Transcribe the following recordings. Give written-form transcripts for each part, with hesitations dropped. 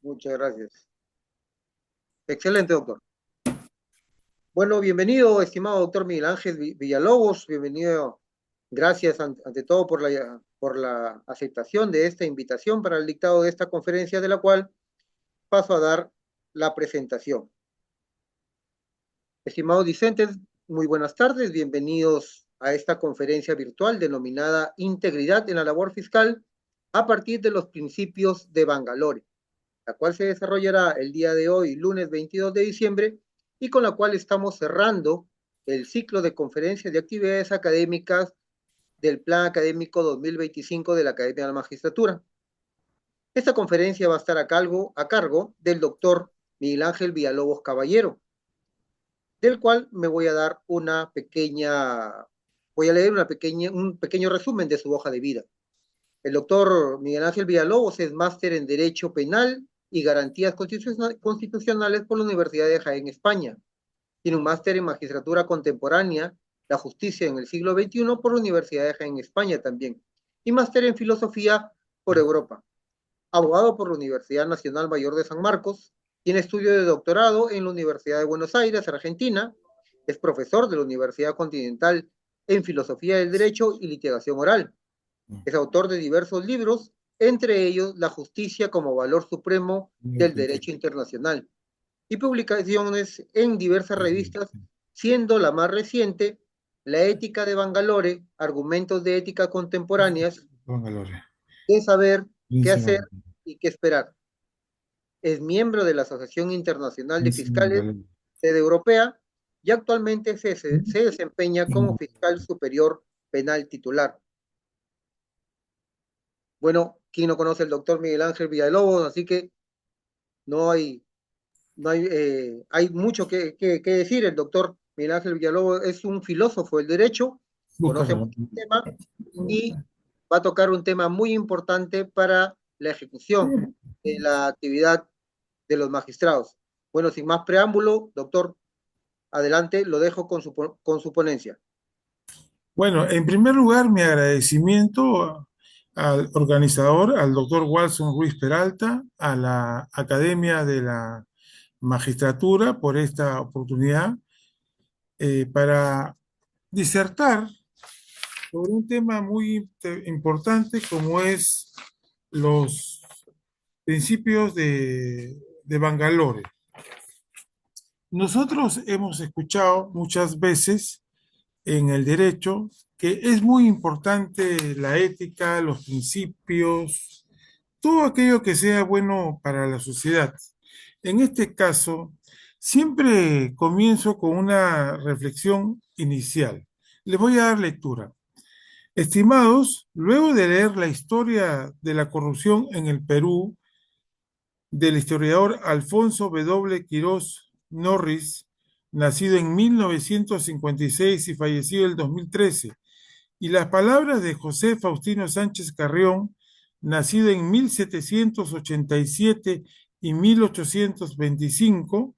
Muchas gracias. Excelente, doctor. Bueno, bienvenido, estimado doctor Miguel Ángel Villalobos. Bienvenido. Gracias ante todo por la aceptación de esta invitación para el dictado de esta conferencia, de la cual paso a dar la presentación. Estimados discentes, muy buenas tardes. Bienvenidos a esta conferencia virtual denominada Integridad en la labor fiscal a partir de los principios de Bangalore, la cual se desarrollará el día de hoy, lunes 22 de diciembre, y con la cual estamos cerrando el ciclo de conferencias de actividades académicas del Plan Académico 2025 de la Academia de la Magistratura. Esta conferencia va a estar a cargo del doctor Miguel Ángel Villalobos Caballero, del cual me voy a dar voy a leer un pequeño resumen de su hoja de vida. El doctor Miguel Ángel Villalobos es máster en Derecho Penal y Garantías Constitucionales por la Universidad de Jaén, España. Tiene un máster en Magistratura Contemporánea, la Justicia en el siglo XXI por la Universidad de Jaén, España también. Y máster en Filosofía por Europa. Abogado por la Universidad Nacional Mayor de San Marcos. Tiene estudio de doctorado en la Universidad de Buenos Aires, Argentina. Es profesor de la Universidad Continental en Filosofía del Derecho y Litigación Oral. Es autor de diversos libros, entre ellos La justicia como valor supremo del derecho internacional, y publicaciones en diversas revistas, siendo la más reciente La ética de Bangalore, argumentos de ética contemporáneas, Póngale. qué saber, qué hacer Buenísimo. y qué esperar. Es miembro de la Asociación Internacional de Buenísimo, Fiscales, Galen. sede europea, y actualmente se desempeña como fiscal superior penal titular. Bueno, ¿quién no conoce al doctor Miguel Ángel Villalobos? Así que no hay, hay mucho que decir. El doctor Miguel Ángel Villalobos es un filósofo del derecho, conoce Búscalo. mucho el tema y va a tocar un tema muy importante para la ejecución de la actividad de los magistrados. Bueno, sin más preámbulo, doctor, adelante, lo dejo con su ponencia. Bueno, en primer lugar, mi agradecimiento al organizador, al doctor Walson Ruiz Peralta, a la Academia de la Magistratura por esta oportunidad para disertar sobre un tema muy importante como es los principios de Bangalore. Nosotros hemos escuchado muchas veces en el derecho que es muy importante la ética, los principios, todo aquello que sea bueno para la sociedad. En este caso, siempre comienzo con una reflexión inicial. Les voy a dar lectura. Estimados, luego de leer la historia de la corrupción en el Perú del historiador Alfonso W. Quirós Norris, nacido en 1956 y fallecido en 2013, y las palabras de José Faustino Sánchez Carrión, nacido en 1787 y 1825,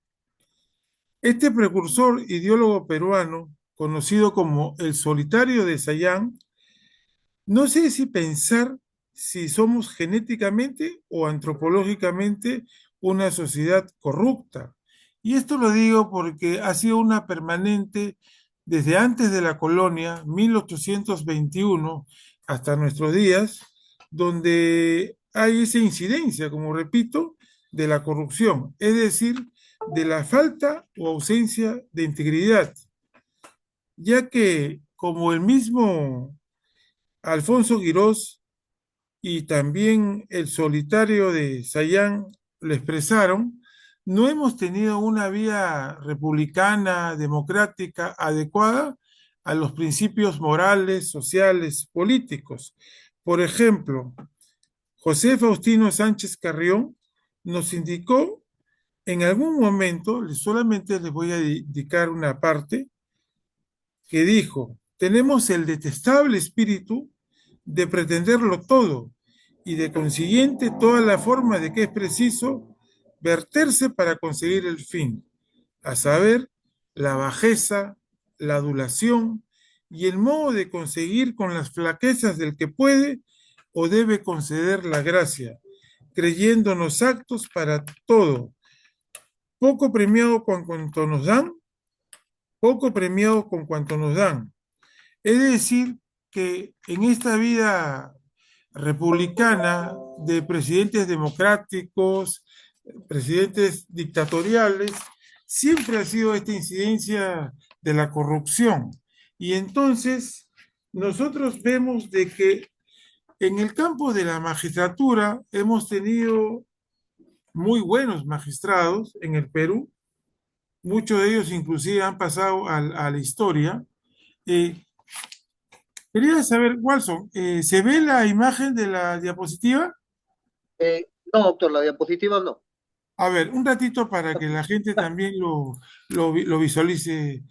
este precursor ideólogo peruano, conocido como el Solitario de Sayán, no sé si pensar si somos genéticamente o antropológicamente una sociedad corrupta. Y esto lo digo porque ha sido una permanente desde antes de la colonia, 1821, hasta nuestros días, donde hay esa incidencia, como repito, de la corrupción, es decir, de la falta o ausencia de integridad, ya que, como el mismo Alfonso Quirós y también el Solitario de Sayán lo expresaron, no hemos tenido una vía republicana, democrática, adecuada a los principios morales, sociales, políticos. Por ejemplo, José Faustino Sánchez Carrión nos indicó en algún momento, solamente les voy a indicar una parte, que dijo, tenemos el detestable espíritu de pretenderlo todo y de consiguiente toda la forma de que es preciso verterse para conseguir el fin, a saber, la bajeza, la adulación y el modo de conseguir con las flaquezas del que puede o debe conceder la gracia, creyéndonos actos para todo, poco premiado con cuanto nos dan, poco premiado con cuanto nos dan. Es decir, que en esta vida republicana de presidentes democráticos, presidentes dictatoriales, siempre ha sido esta incidencia de la corrupción. Y entonces nosotros vemos de que en el campo de la magistratura hemos tenido muy buenos magistrados en el Perú, muchos de ellos inclusive han pasado a la historia. Eh, Quería saber, Walson, ¿se ve la imagen de la diapositiva? No, doctor, la diapositiva no. A ver, un ratito para que la gente también lo visualice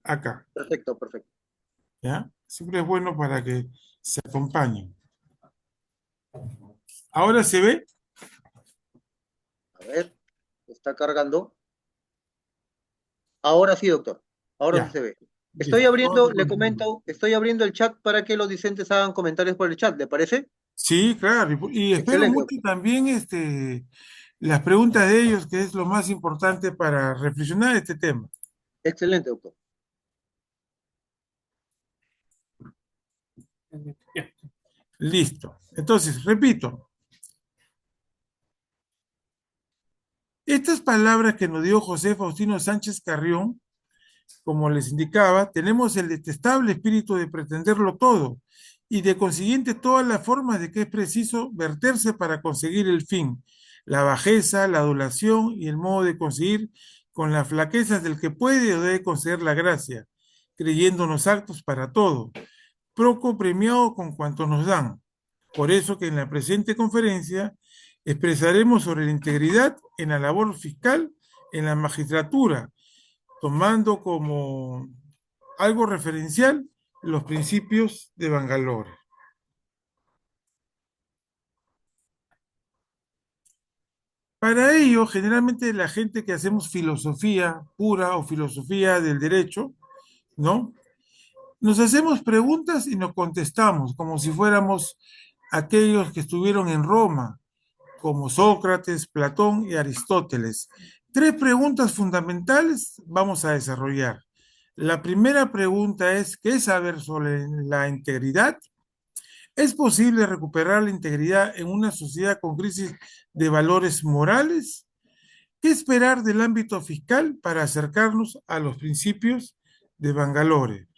acá, Perfecto, perfecto. ¿ya? Siempre es bueno para que se acompañen. ¿Ahora se ve? A ver, está cargando. Ahora sí, doctor. Ahora sí Ya, se ve. Estoy listo. Vamos abriendo, a le continuar. comento, estoy abriendo el chat para que los discentes hagan comentarios por el chat, ¿le parece? Sí, claro, y espero Excelente, mucho doctor. también las preguntas de ellos, que es lo más importante para reflexionar este tema. Excelente, doctor. Ya, listo. Entonces, repito, estas palabras que nos dio José Faustino Sánchez Carrión, como les indicaba, tenemos el detestable espíritu de pretenderlo todo y de consiguiente todas las formas de que es preciso verterse para conseguir el fin, la bajeza, la adulación y el modo de conseguir con las flaquezas del que puede o debe conceder la gracia, creyéndonos actos para todo, poco premiado con cuanto nos dan. Por eso que en la presente conferencia expresaremos sobre la integridad en la labor fiscal en la magistratura, tomando como algo referencial los principios de Bangalore. Para ello, generalmente la gente que hacemos filosofía pura o filosofía del derecho, ¿no? Nos hacemos preguntas y nos contestamos como si fuéramos aquellos que estuvieron en Roma, como Sócrates, Platón y Aristóteles. Tres preguntas fundamentales vamos a desarrollar. La primera pregunta es, ¿qué es saber sobre la integridad? ¿Es posible recuperar la integridad en una sociedad con crisis de valores morales? ¿Qué esperar del ámbito fiscal para acercarnos a los principios de Bangalore?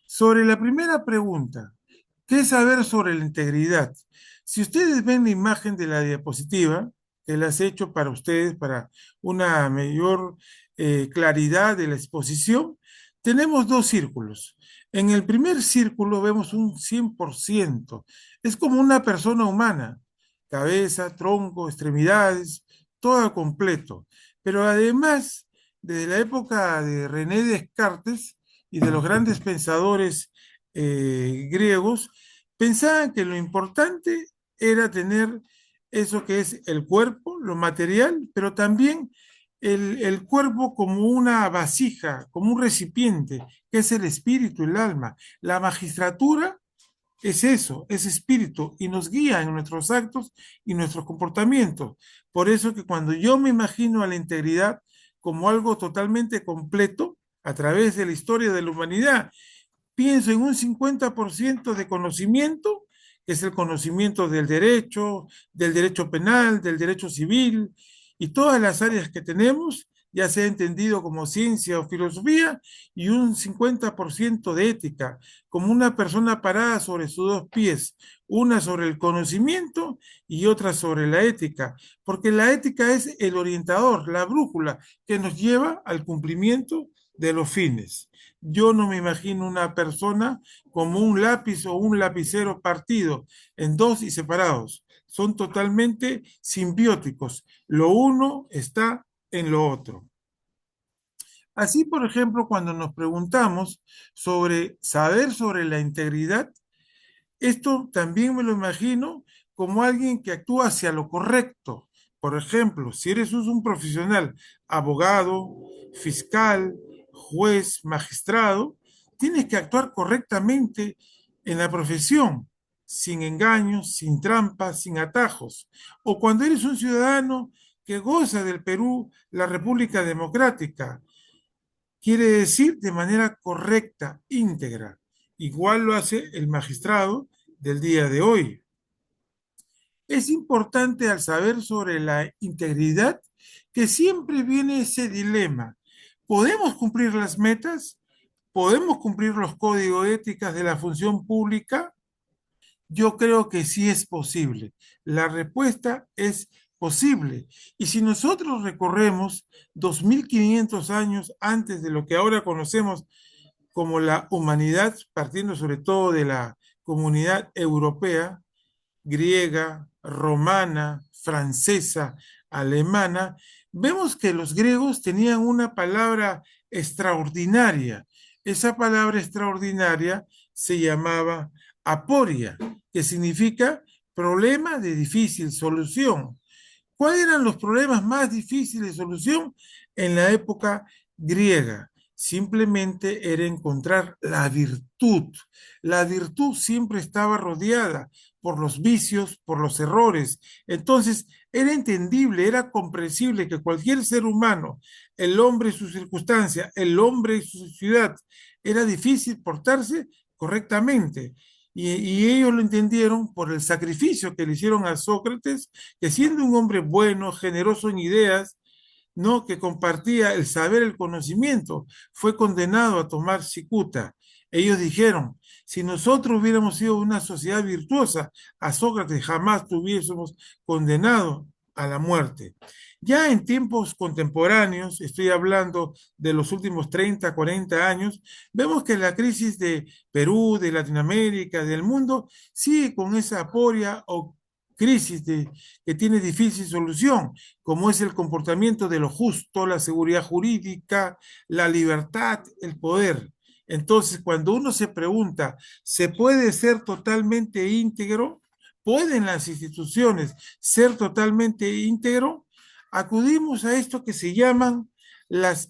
Sobre la primera pregunta, ¿qué saber sobre la integridad? Si ustedes ven la imagen de la diapositiva, que las he hecho para ustedes, para una mayor claridad de la exposición, tenemos dos círculos. En el primer círculo vemos un 100%. Es como una persona humana, cabeza, tronco, extremidades, todo completo. Pero además, desde la época de René Descartes, y de los grandes pensadores griegos, pensaban que lo importante era tener eso que es el cuerpo, lo material, pero también el cuerpo como una vasija, como un recipiente, que es el espíritu, el alma. La magistratura es eso, es espíritu y nos guía en nuestros actos y nuestros comportamientos. Por eso que cuando yo me imagino a la integridad como algo totalmente completo a través de la historia de la humanidad, pienso en un 50% de conocimiento, que es el conocimiento del derecho penal, del derecho civil y todas las áreas que tenemos, ya sea entendido como ciencia o filosofía, y un 50% de ética, como una persona parada sobre sus dos pies, una sobre el conocimiento y otra sobre la ética, porque la ética es el orientador, la brújula que nos lleva al cumplimiento de los fines. Yo no me imagino una persona como un lápiz o un lapicero partido en dos y separados. Son totalmente simbióticos. Lo uno está en lo otro. Así, por ejemplo, cuando nos preguntamos sobre saber sobre la integridad, esto también me lo imagino como alguien que actúa hacia lo correcto. Por ejemplo, si eres un profesional, abogado, fiscal, juez, magistrado, tienes que actuar correctamente en la profesión. sin engaños, sin trampas, sin atajos. O cuando eres un ciudadano que goza del Perú, la República Democrática, quiere decir de manera correcta, íntegra. Igual lo hace el magistrado del día de hoy. Es importante al saber sobre la integridad que siempre viene ese dilema. ¿Podemos cumplir las metas? ¿Podemos cumplir los códigos éticos de la función pública? Yo creo que sí es posible. La respuesta es posible. Y si nosotros recorremos 2500 años antes de lo que ahora conocemos como la humanidad, partiendo sobre todo de la comunidad europea, griega, romana, francesa, alemana, vemos que los griegos tenían una palabra extraordinaria. Esa palabra extraordinaria se llamaba aporia, que significa problema de difícil solución. ¿Cuáles eran los problemas más difíciles de solución en la época griega? Simplemente era encontrar la virtud. La virtud siempre estaba rodeada por los vicios, por los errores. Entonces, era entendible, era comprensible que cualquier ser humano, el hombre y su circunstancia, el hombre y su ciudad, era difícil portarse correctamente. Y ellos lo entendieron por el sacrificio que le hicieron a Sócrates, que siendo un hombre bueno, generoso en ideas, ¿no? Que compartía el saber, el conocimiento, fue condenado a tomar cicuta. Ellos dijeron, si nosotros hubiéramos sido una sociedad virtuosa, a Sócrates jamás tuviésemos condenado a la muerte. Ya en tiempos contemporáneos, estoy hablando de los últimos 30, 40 años, vemos que la crisis de Perú, de Latinoamérica, del mundo, sigue con esa aporia o crisis que tiene difícil solución, como es el comportamiento de lo justo, la seguridad jurídica, la libertad, el poder. Entonces, cuando uno se pregunta, ¿se puede ser totalmente íntegro? ¿Pueden las instituciones ser totalmente íntegro? Acudimos a esto que se llaman las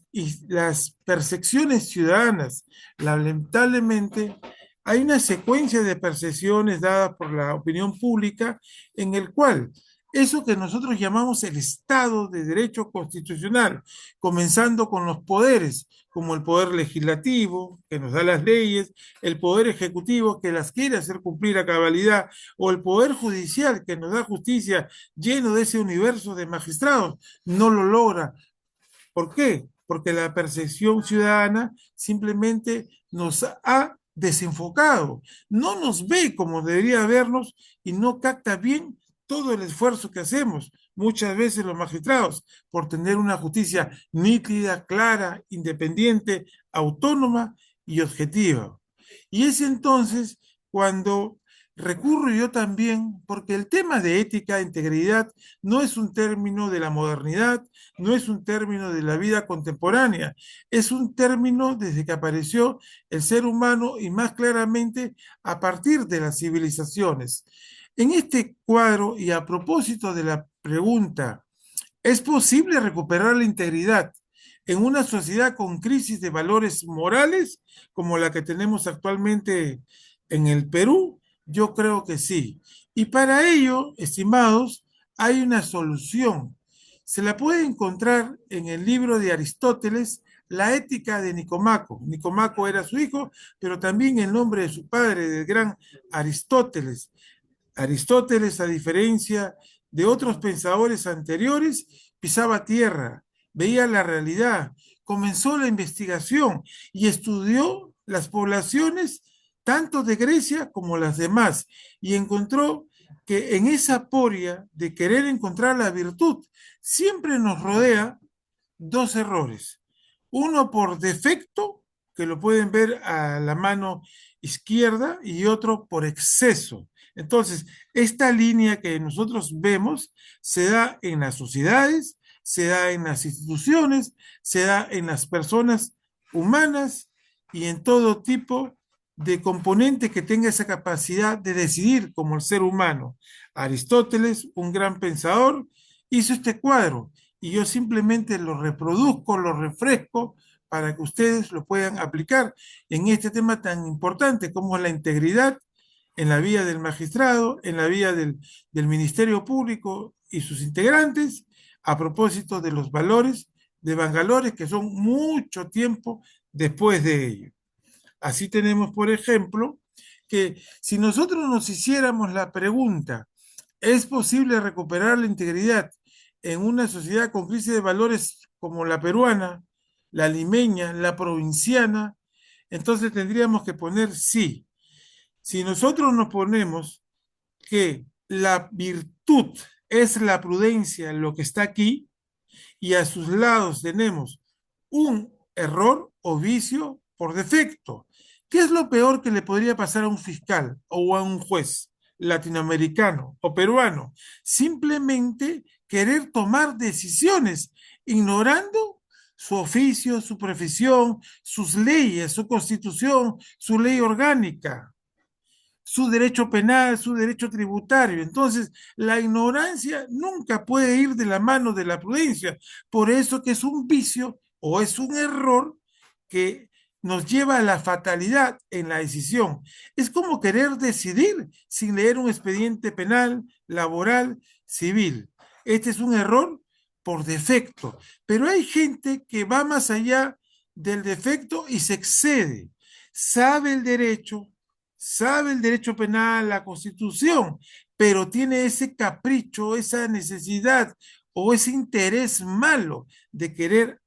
percepciones ciudadanas. Lamentablemente, hay una secuencia de percepciones dadas por la opinión pública en el cual eso que nosotros llamamos el Estado de Derecho Constitucional, comenzando con los poderes, como el poder legislativo, que nos da las leyes, el poder ejecutivo, que las quiere hacer cumplir a cabalidad, o el poder judicial, que nos da justicia lleno de ese universo de magistrados, no lo logra. ¿Por qué? Porque la percepción ciudadana simplemente nos ha desenfocado, no nos ve como debería vernos y no capta bien todo el esfuerzo que hacemos, muchas veces los magistrados, por tener una justicia nítida, clara, independiente, autónoma y objetiva. Y es entonces cuando recurro yo también, porque el tema de ética e integridad no es un término de la modernidad, no es un término de la vida contemporánea, es un término desde que apareció el ser humano y más claramente a partir de las civilizaciones. En este cuadro, y a propósito de la pregunta, ¿es posible recuperar la integridad en una sociedad con crisis de valores morales como la que tenemos actualmente en el Perú? Yo creo que sí. Y para ello, estimados, hay una solución. Se la puede encontrar en el libro de Aristóteles, La ética de Nicomaco. Nicomaco era su hijo, pero también el nombre de su padre, del gran Aristóteles. Aristóteles, a diferencia de otros pensadores anteriores, pisaba tierra, veía la realidad, comenzó la investigación y estudió las poblaciones tanto de Grecia como las demás y encontró que en esa poria de querer encontrar la virtud siempre nos rodea dos errores. Uno por defecto, que lo pueden ver a la mano izquierda, y otro por exceso. Entonces, esta línea que nosotros vemos se da en las sociedades, se da en las instituciones, se da en las personas humanas y en todo tipo de componente que tenga esa capacidad de decidir como el ser humano. Aristóteles, un gran pensador, hizo este cuadro y yo simplemente lo reproduzco, lo refresco para que ustedes lo puedan aplicar en este tema tan importante como la integridad en la vida del magistrado, en la vida del Ministerio Público y sus integrantes, a propósito de los valores de Bangalore, que son mucho tiempo después de ello. Así tenemos, por ejemplo, que si nosotros nos hiciéramos la pregunta, ¿es posible recuperar la integridad en una sociedad con crisis de valores como la peruana, la limeña, la provinciana? Entonces tendríamos que poner sí. Si nosotros nos ponemos que la virtud es la prudencia, lo que está aquí, y a sus lados tenemos un error o vicio por defecto. ¿Qué es lo peor que le podría pasar a un fiscal o a un juez latinoamericano o peruano? Simplemente querer tomar decisiones ignorando su oficio, su profesión, sus leyes, su constitución, su ley orgánica, su derecho penal, su derecho tributario. Entonces, la ignorancia nunca puede ir de la mano de la prudencia. Por eso que es un vicio o es un error que nos lleva a la fatalidad en la decisión. Es como querer decidir sin leer un expediente penal, laboral, civil. Este es un error por defecto, pero hay gente que va más allá del defecto y se excede. Sabe el derecho penal, la constitución, pero tiene ese capricho, esa necesidad o ese interés malo de querer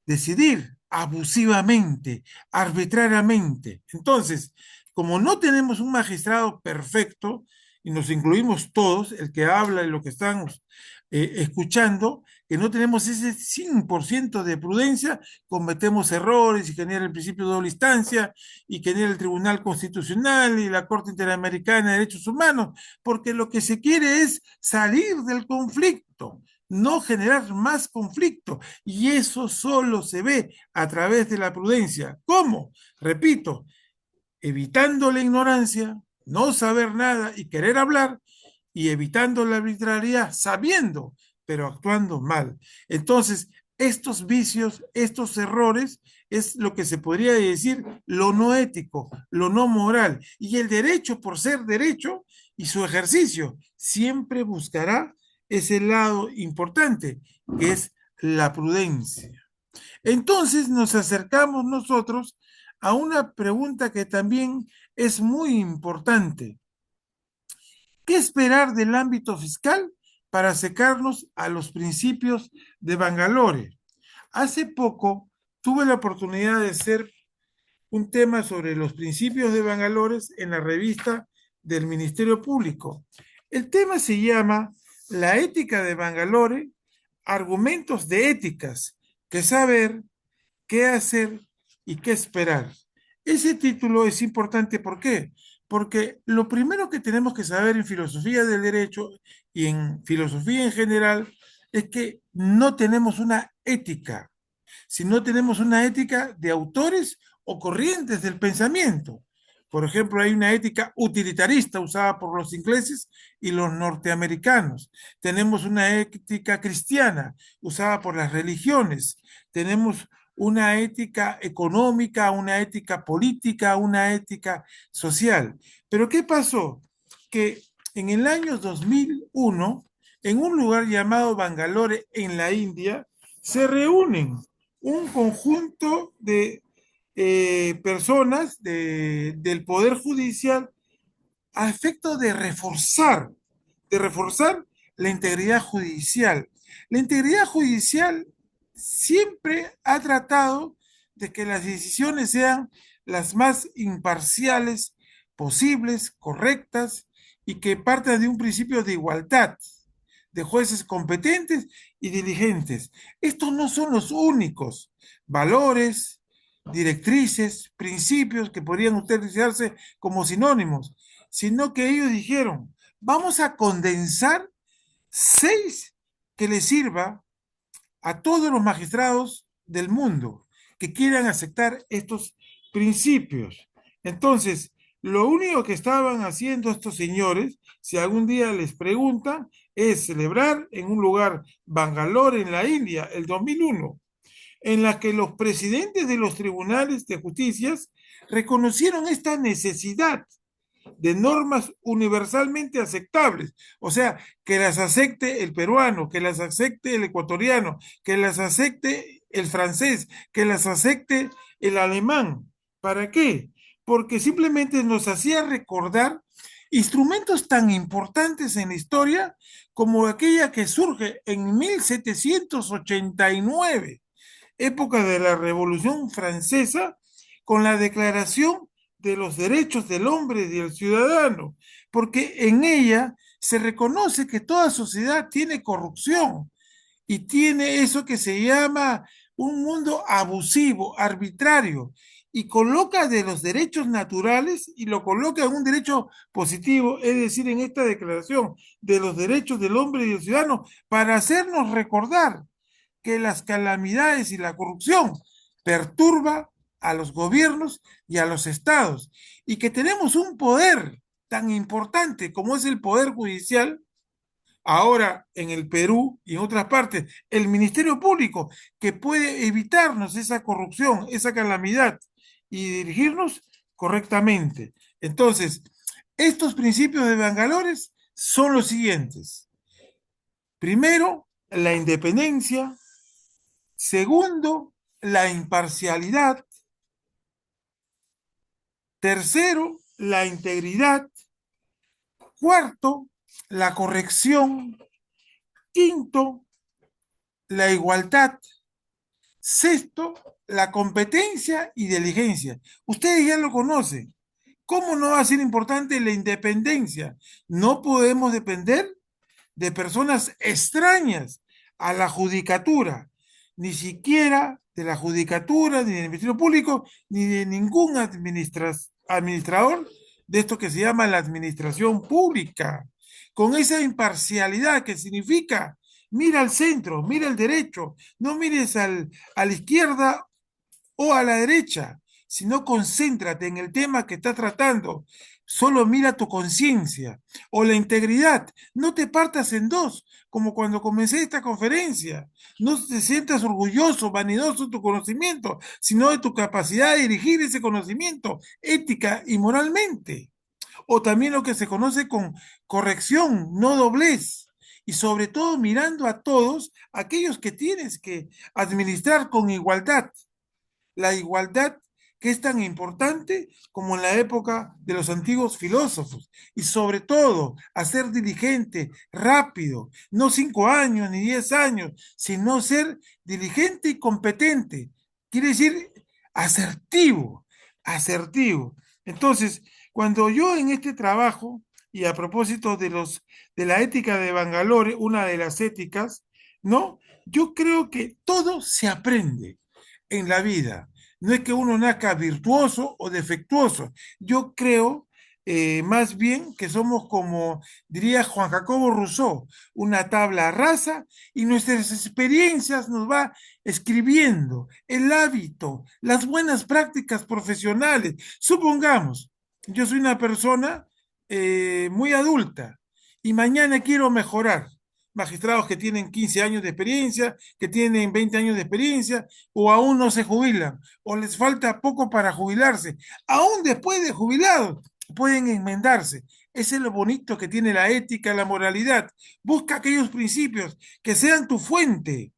decidir abusivamente, arbitrariamente. Entonces, como no tenemos un magistrado perfecto, y nos incluimos todos, el que habla y lo que estamos escuchando, que no tenemos ese 100% de prudencia, cometemos errores y genera el principio de doble instancia y genera el Tribunal Constitucional y la Corte Interamericana de Derechos Humanos, porque lo que se quiere es salir del conflicto, no generar más conflicto. Y eso solo se ve a través de la prudencia. ¿Cómo? Repito, evitando la ignorancia, no saber nada y querer hablar, y evitando la arbitrariedad, sabiendo, pero actuando mal. Entonces, estos vicios, estos errores, es lo que se podría decir lo no ético, lo no moral. Y el derecho, por ser derecho, y su ejercicio, siempre buscará ese lado importante, que es la prudencia. Entonces nos acercamos nosotros a una pregunta que también es muy importante. ¿Qué esperar del ámbito fiscal para acercarnos a los principios de Bangalore? Hace poco tuve la oportunidad de hacer un tema sobre los principios de Bangalore en la revista del Ministerio Público. El tema se llama La ética de Bangalore, argumentos de éticas, qué saber, qué hacer y qué esperar. Ese título es importante, ¿por qué? Porque lo primero que tenemos que saber en filosofía del derecho y en filosofía en general es que no tenemos una ética, sino tenemos una ética de autores o corrientes del pensamiento. Por ejemplo, hay una ética utilitarista usada por los ingleses y los norteamericanos. Tenemos una ética cristiana usada por las religiones. Tenemos una ética económica, una ética política, una ética social. Pero ¿qué pasó? Que en el año 2001, en un lugar llamado Bangalore, en la India, se reúnen un conjunto de personas del Poder Judicial a efecto de reforzar la integridad judicial. La integridad judicial siempre ha tratado de que las decisiones sean las más imparciales posibles, correctas, y que partan de un principio de igualdad, de jueces competentes y diligentes. Estos no son los únicos valores, directrices, principios que podrían utilizarse como sinónimos, sino que ellos dijeron, vamos a condensar 6 que les sirva a todos los magistrados del mundo que quieran aceptar estos principios. Entonces, lo único que estaban haciendo estos señores, si algún día les preguntan, es celebrar en un lugar, Bangalore, en la India, el 2001, en la que los presidentes de los tribunales de justicia reconocieron esta necesidad de normas universalmente aceptables, o sea, que las acepte el peruano, que las acepte el ecuatoriano, que las acepte el francés, que las acepte el alemán. ¿Para qué? Porque simplemente nos hacía recordar instrumentos tan importantes en la historia como aquella que surge en 1789, época de la Revolución Francesa, con la Declaración de los Derechos del Hombre y del Ciudadano, porque en ella se reconoce que toda sociedad tiene corrupción y tiene eso que se llama un mundo abusivo, arbitrario, y coloca de los derechos naturales y lo coloca en un derecho positivo, es decir, en esta declaración de los derechos del hombre y del ciudadano, para hacernos recordar que las calamidades y la corrupción perturba a los gobiernos y a los estados y que tenemos un poder tan importante como es el poder judicial, ahora en el Perú y en otras partes, el Ministerio Público, que puede evitarnos esa corrupción, esa calamidad y dirigirnos correctamente. Entonces, estos principios de Bangalores son los siguientes. Primero, la independencia. Segundo, la imparcialidad. Tercero, la integridad. Cuarto, la corrección. Quinto, la igualdad. Sexto, la competencia y diligencia. Ustedes ya lo conocen. ¿Cómo no va a ser importante la independencia? No podemos depender de personas extrañas a la judicatura, ni siquiera de la judicatura, ni del Ministerio Público, ni de ningún administrador de esto que se llama la administración pública, con esa imparcialidad que significa mira al centro, mira al derecho, no mires a la izquierda o a la derecha, sino concéntrate en el tema que estás tratando. Solo mira tu conciencia o la integridad. No te partas en dos, como cuando comencé esta conferencia. No te sientas orgulloso, vanidoso de tu conocimiento, sino de tu capacidad de dirigir ese conocimiento ética y moralmente. O también lo que se conoce con corrección, no doblez. Y sobre todo mirando a todos aquellos que tienes que administrar con igualdad, la igualdad que es tan importante como en la época de los antiguos filósofos, y sobre todo a ser diligente, rápido, no 5 años ni 10 años, sino ser diligente y competente. Quiere decir asertivo, asertivo. Entonces, cuando yo en este trabajo, y a propósito de la ética de Bangalore, una de las éticas, ¿no? Yo creo que todo se aprende en la vida. No es que uno nazca virtuoso o defectuoso. Yo creo más bien que somos como diría Juan Jacobo Rousseau, una tabla rasa y nuestras experiencias nos va escribiendo el hábito, las buenas prácticas profesionales. Supongamos, yo soy una persona muy adulta y mañana quiero mejorar. Magistrados que tienen 15 años de experiencia, que tienen 20 años de experiencia, o aún no se jubilan, o les falta poco para jubilarse. Aún después de jubilados, pueden enmendarse. Ese es lo bonito que tiene la ética, la moralidad. Busca aquellos principios que sean tu fuente,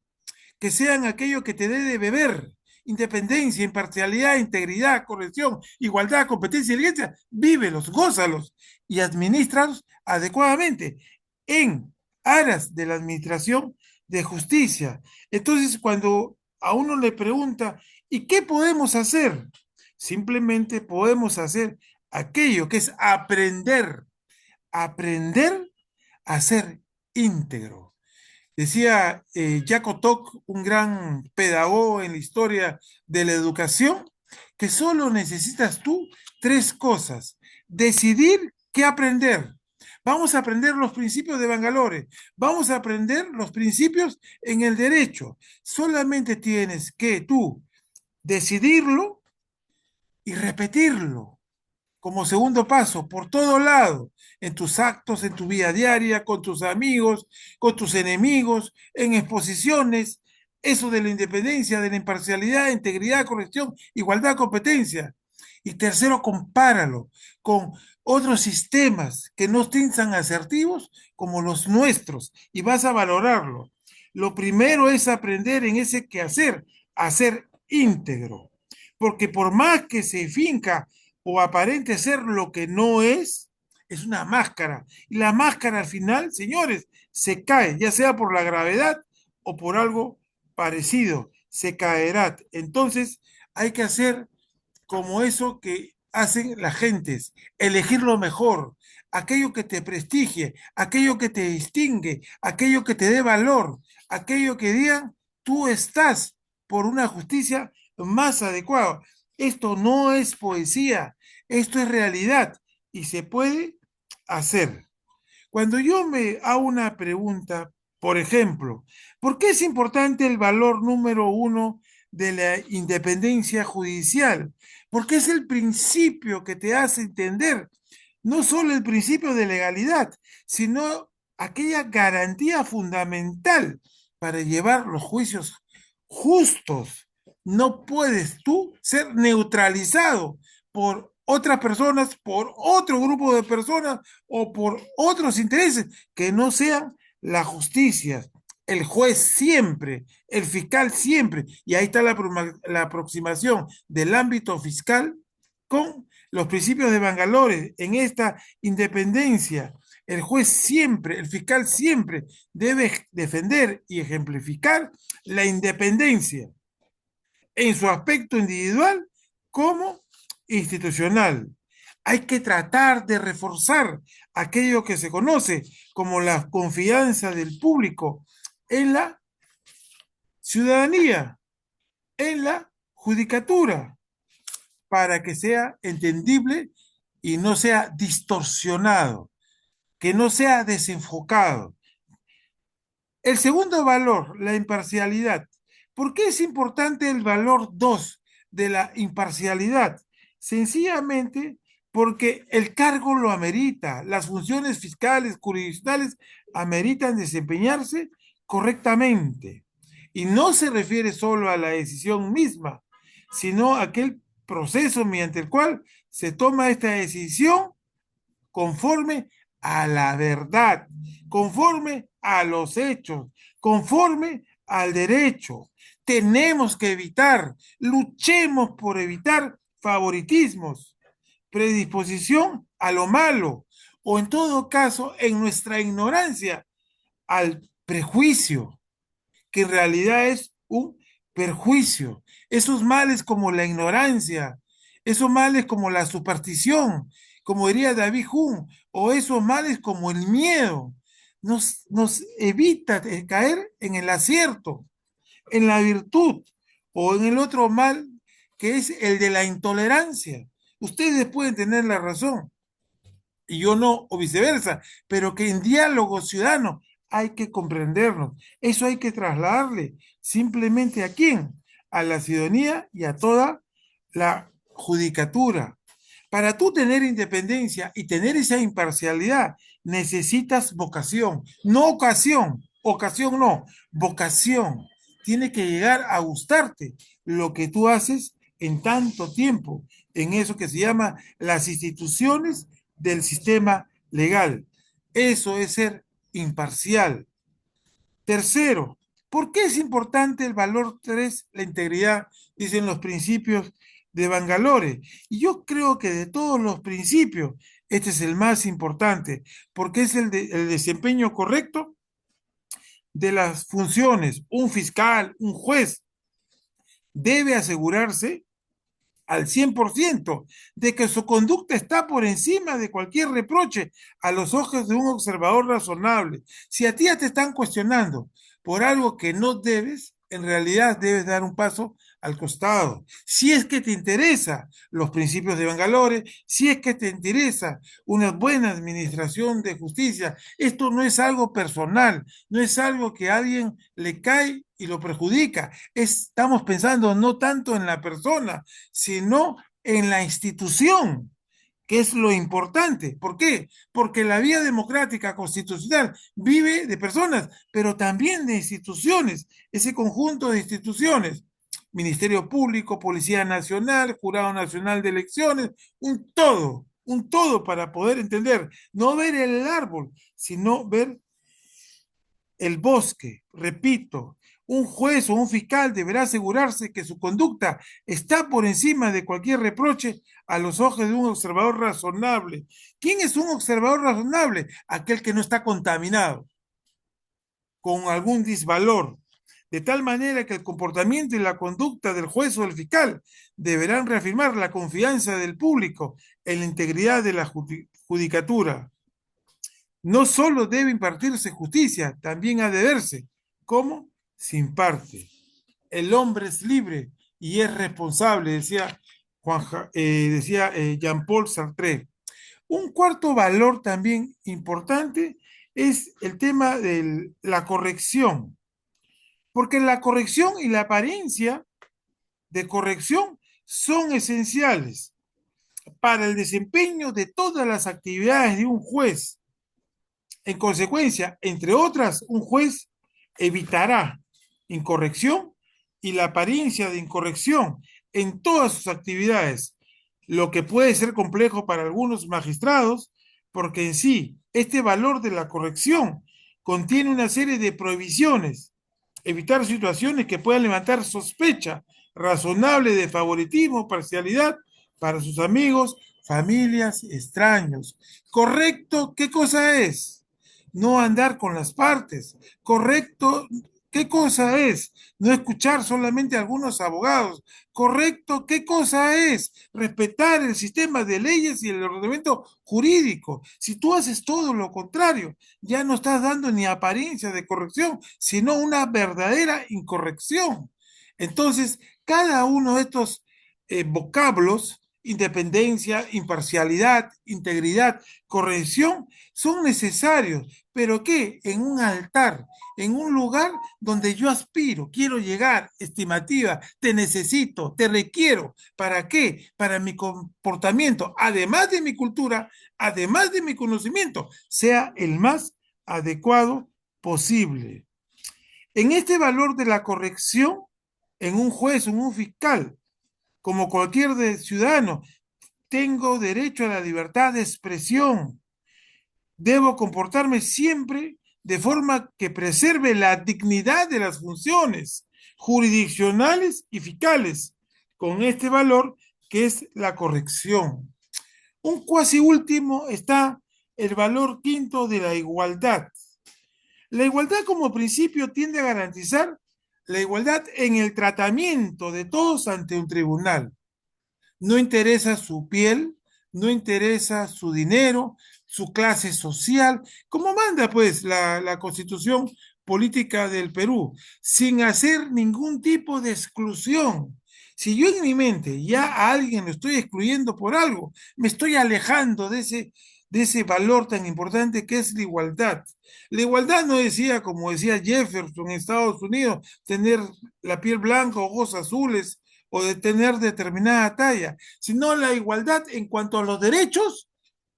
que sean aquello que te dé de beber. Independencia, imparcialidad, integridad, corrección, igualdad, competencia y diligencia. Vívelos, gózalos y administralos adecuadamente en aras de la administración de justicia. Entonces, cuando a uno le pregunta, ¿y qué podemos hacer? Simplemente podemos hacer aquello que es aprender, aprender a ser íntegro. Decía Jaco Toc, un gran pedagogo en la historia de la educación, que solo necesitas tú tres cosas. Decidir qué aprender. Vamos a aprender los principios de Bangalore. Vamos a aprender los principios en el derecho. Solamente tienes que tú decidirlo y repetirlo como segundo paso, por todo lado, en tus actos, en tu vida diaria, con tus amigos, con tus enemigos, en exposiciones, eso de la independencia, de la imparcialidad, integridad, corrección, igualdad, competencia. Y tercero, compáralo con otros sistemas que no estén tan asertivos como los nuestros y vas a valorarlo. Lo primero es aprender en ese quehacer a ser íntegro, porque por más que se finca o aparente ser lo que no es una máscara. Y la máscara al final, señores, se cae, ya sea por la gravedad o por algo parecido, se caerá. Entonces hay que hacer como eso que hacen las gentes, elegir lo mejor, aquello que te prestigie, aquello que te distingue, aquello que te dé valor, aquello que digan, tú estás por una justicia más adecuada. Esto no es poesía, esto es realidad y se puede hacer. Cuando yo me hago una pregunta, por ejemplo, ¿por qué es importante el valor número uno de la independencia judicial? Porque es el principio que te hace entender no solo el principio de legalidad, sino aquella garantía fundamental para llevar los juicios justos. No puedes tú ser neutralizado por otras personas, por otro grupo de personas o por otros intereses que no sean la justicia. El juez siempre, el fiscal siempre, y ahí está la aproximación del ámbito fiscal con los principios de Bangalore en esta independencia. El juez siempre, el fiscal siempre debe defender y ejemplificar la independencia en su aspecto individual como institucional. Hay que tratar de reforzar aquello que se conoce como la confianza del público en la ciudadanía, en la judicatura, para que sea entendible y no sea distorsionado, que no sea desenfocado. El segundo valor, la imparcialidad. ¿Por qué es importante el valor 2 de la imparcialidad? Sencillamente porque el cargo lo amerita, las funciones fiscales, jurisdiccionales ameritan desempeñarse correctamente. Y no se refiere solo a la decisión misma, sino a aquel proceso mediante el cual se toma esta decisión conforme a la verdad, conforme a los hechos, conforme al derecho. Tenemos que evitar, luchemos por evitar favoritismos, predisposición a lo malo o en todo caso en nuestra ignorancia al prejuicio, que en realidad es un perjuicio. Esos males como la ignorancia, esos males como la superstición, como diría David Hume, o esos males como el miedo, nos evita caer en el acierto, en la virtud, o en el otro mal que es el de la intolerancia. Ustedes pueden tener la razón, y yo no, o viceversa, pero que en diálogo ciudadano hay que comprendernos. Eso hay que trasladarle simplemente a quién, a la ciudadanía y a toda la judicatura. Para tú tener independencia y tener esa imparcialidad, necesitas vocación, no ocasión, ocasión no, vocación. Tiene que llegar a gustarte lo que tú haces en tanto tiempo, en eso que se llama las instituciones del sistema legal. Eso es ser imparcial. Tercero, ¿por qué es importante el valor 3, la integridad? Dicen los principios de Bangalore. Y yo creo que de todos los principios, este es el más importante, porque es el desempeño correcto de las funciones. Un fiscal, un juez, debe asegurarse al 100% de que su conducta está por encima de cualquier reproche a los ojos de un observador razonable. Si a ti ya te están cuestionando por algo que no debes, en realidad debes dar un paso al costado. Si es que te interesa los principios de Bangalore, si es que te interesa una buena administración de justicia, esto no es algo personal, no es algo que a alguien le cae y lo perjudica. Estamos pensando no tanto en la persona, sino en la institución, que es lo importante. ¿Por qué? Porque la vía democrática constitucional vive de personas, pero también de instituciones, ese conjunto de instituciones. Ministerio Público, Policía Nacional, Jurado Nacional de Elecciones, un todo. un todo para poder entender, no ver el árbol, sino ver el bosque. Repito, un juez o un fiscal deberá asegurarse que su conducta está por encima de cualquier reproche a los ojos de un observador razonable. ¿Quién es un observador razonable? Aquel que no está contaminado con algún disvalor, de tal manera que el comportamiento y la conducta del juez o del fiscal deberán reafirmar la confianza del público en la integridad de la judicatura. No solo debe impartirse justicia, también ha de verse cómo se imparte. El hombre es libre y es responsable, decía, Jean-Paul Sartre. Un cuarto valor también importante es el tema de la corrección, porque la corrección y la apariencia de corrección son esenciales para el desempeño de todas las actividades de un juez. En consecuencia, entre otras, un juez evitará incorrección y la apariencia de incorrección en todas sus actividades, lo que puede ser complejo para algunos magistrados, porque en sí este valor de la corrección contiene una serie de prohibiciones, evitar situaciones que puedan levantar sospecha razonable de favoritismo, parcialidad para sus amigos, familias, extraños. ¿Correcto? ¿Qué cosa es? No andar con las partes. Correcto, ¿qué cosa es? No escuchar solamente a algunos abogados. Correcto, ¿qué cosa es? Respetar el sistema de leyes y el ordenamiento jurídico. Si tú haces todo lo contrario, ya no estás dando ni apariencia de corrección, sino una verdadera incorrección. Entonces, cada uno de estos vocablos, independencia, imparcialidad, integridad, corrección, son necesarios, pero ¿qué? En un altar, en un lugar donde yo aspiro, quiero llegar, estimativa, te necesito, te requiero. ¿Para qué? Para mi comportamiento, además de mi cultura, además de mi conocimiento, sea el más adecuado posible. En este valor de la corrección, en un juez o en un fiscal, como cualquier ciudadano, tengo derecho a la libertad de expresión. Debo comportarme siempre de forma que preserve la dignidad de las funciones jurisdiccionales y fiscales, con este valor que es la corrección. Un cuasi último está el valor quinto de la igualdad. La igualdad como principio tiende a garantizar la igualdad en el tratamiento de todos ante un tribunal. No interesa su piel, no interesa su dinero, su clase social, como manda pues la Constitución política del Perú, sin hacer ningún tipo de exclusión. Si yo en mi mente ya a alguien lo estoy excluyendo por algo, me estoy alejando de ese valor tan importante que es la igualdad. La igualdad no decía, como decía Jefferson en Estados Unidos, tener la piel blanca, ojos azules, o de tener determinada talla, sino la igualdad en cuanto a los derechos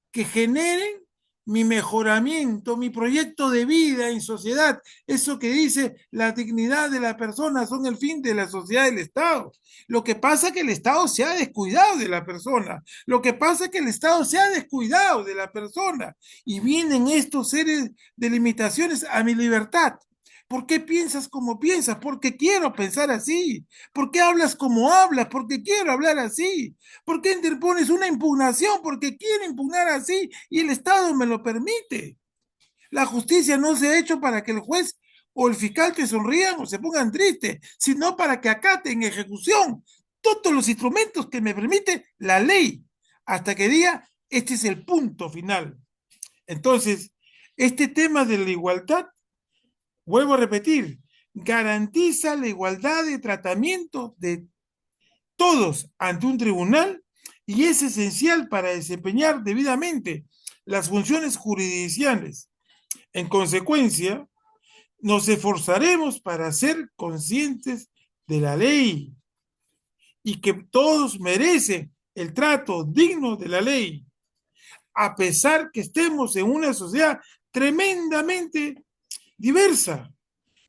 que generen mi mejoramiento, mi proyecto de vida en sociedad. Eso que dice la dignidad de la persona son el fin de la sociedad del Estado. Lo que pasa es que el Estado se ha descuidado de la persona. Lo que pasa es que el Estado se ha descuidado de la persona. Y vienen estos seres de limitaciones a mi libertad. ¿Por qué piensas como piensas? Porque quiero pensar así. ¿Por qué hablas como hablas? Porque quiero hablar así. ¿Por qué interpones una impugnación? Porque quiero impugnar así y el Estado me lo permite. La justicia no se ha hecho para que el juez o el fiscal te sonrían o se pongan tristes, sino para que acaten en ejecución todos los instrumentos que me permite la ley, hasta que diga, este es el punto final. Entonces, este tema de la igualdad, vuelvo a repetir, garantiza la igualdad de tratamiento de todos ante un tribunal y es esencial para desempeñar debidamente las funciones jurisdiccionales. En consecuencia, nos esforzaremos para ser conscientes de la ley y que todos merecen el trato digno de la ley, a pesar que estemos en una sociedad tremendamente diversa,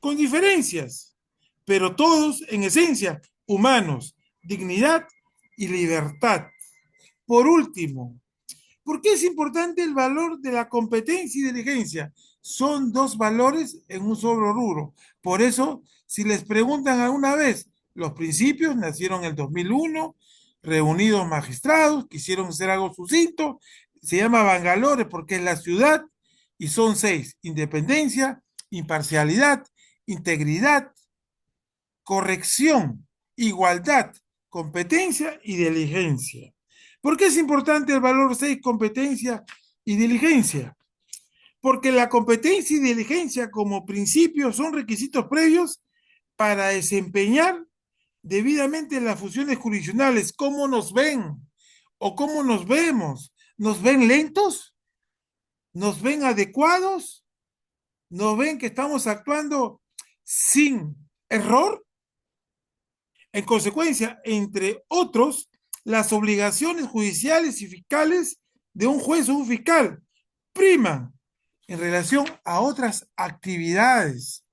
con diferencias, pero todos en esencia humanos, dignidad y libertad. Por último, ¿Por qué es importante el valor de la competencia y diligencia? Son dos valores en un solo rubro. Por eso, si les preguntan alguna vez, los principios nacieron en el 2001, reunidos magistrados, quisieron hacer algo sucinto, se llama Bangalore porque es la ciudad y son seis: independencia, imparcialidad, integridad, corrección, igualdad, competencia y diligencia. ¿Por qué es importante el valor 6, competencia y diligencia? Porque la competencia y diligencia como principio son requisitos previos para desempeñar debidamente las funciones jurisdiccionales. ¿Cómo nos ven o cómo nos vemos? ¿Nos ven lentos? ¿Nos ven adecuados? ¿Nos ven que estamos actuando sin error? En consecuencia, entre otros, las obligaciones judiciales y fiscales de un juez o un fiscal priman en relación a otras actividades.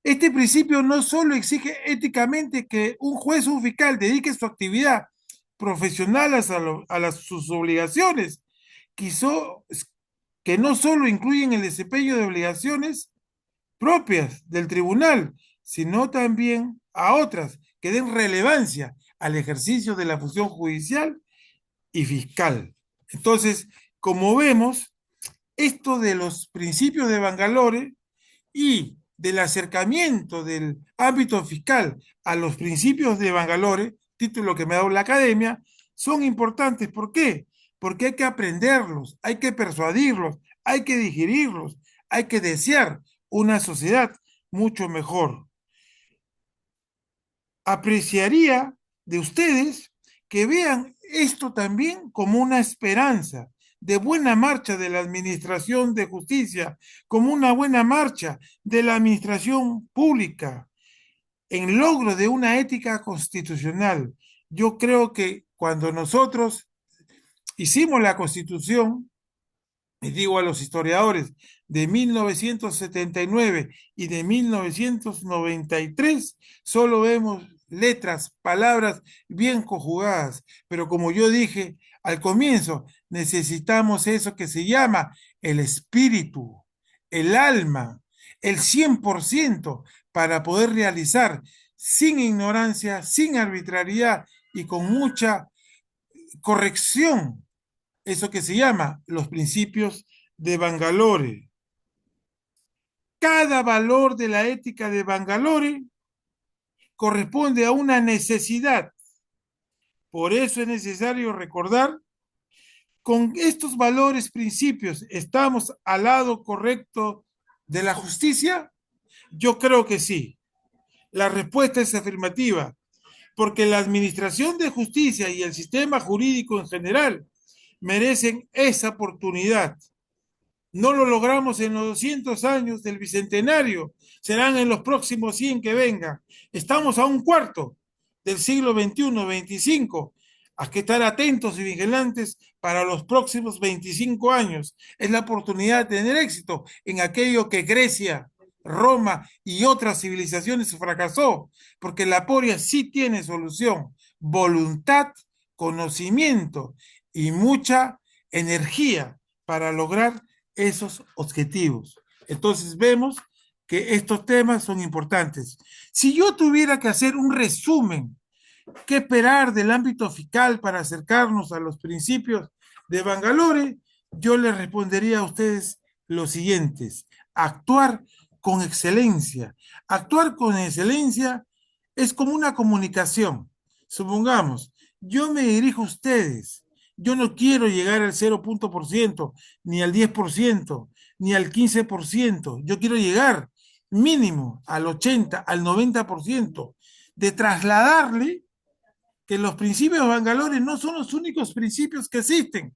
Este principio no solo exige éticamente que un juez o un fiscal dedique su actividad profesional sus obligaciones, quiso, que no solo incluyen el desempeño de obligaciones propias del tribunal, sino también a otras que den relevancia al ejercicio de la función judicial y fiscal. Entonces, como vemos, esto de los principios de Bangalore y del acercamiento del ámbito fiscal a los principios de Bangalore, título que me ha dado la academia, son importantes. ¿Por qué? Porque hay que aprenderlos, hay que persuadirlos, hay que digerirlos, hay que desear una sociedad mucho mejor. Apreciaría de ustedes que vean esto también como una esperanza de buena marcha de la administración de justicia, como una buena marcha de la administración pública en logro de una ética constitucional. Yo creo que cuando nosotros hicimos la Constitución, y digo a los historiadores, de 1979 y de 1993, solo vemos letras, palabras bien conjugadas, pero como yo dije al comienzo, necesitamos eso que se llama el espíritu, el alma, el 100% para poder realizar sin ignorancia, sin arbitrariedad y con mucha corrección eso que se llama los principios de Bangalore. Cada valor de la ética de Bangalore corresponde a una necesidad. Por eso es necesario recordar, con estos valores, principios, ¿estamos al lado correcto de la justicia? Yo creo que sí. La respuesta es afirmativa, porque la administración de justicia y el sistema jurídico en general merecen esa oportunidad. No lo logramos en los 200 años del Bicentenario, serán en los próximos 100 que vengan. Estamos a un cuarto del siglo XXI, 25. Hay que estar atentos y vigilantes para los próximos 25 años. Es la oportunidad de tener éxito en aquello que Grecia, Roma y otras civilizaciones fracasó, porque la aporia sí tiene solución: voluntad, conocimiento y mucha energía para lograr esos objetivos. Entonces vemos que estos temas son importantes. Si yo tuviera que hacer un resumen, ¿qué esperar del ámbito fiscal para acercarnos a los principios de Bangalore? Yo les respondería a ustedes los siguientes: actuar con excelencia. Actuar con excelencia es como una comunicación. Supongamos, yo me dirijo a ustedes. Yo no quiero llegar al 0%, ni al 10%, ni al 15%. Yo quiero llegar mínimo al 80, al 90%, de trasladarle que los principios de Bangalore no son los únicos principios que existen,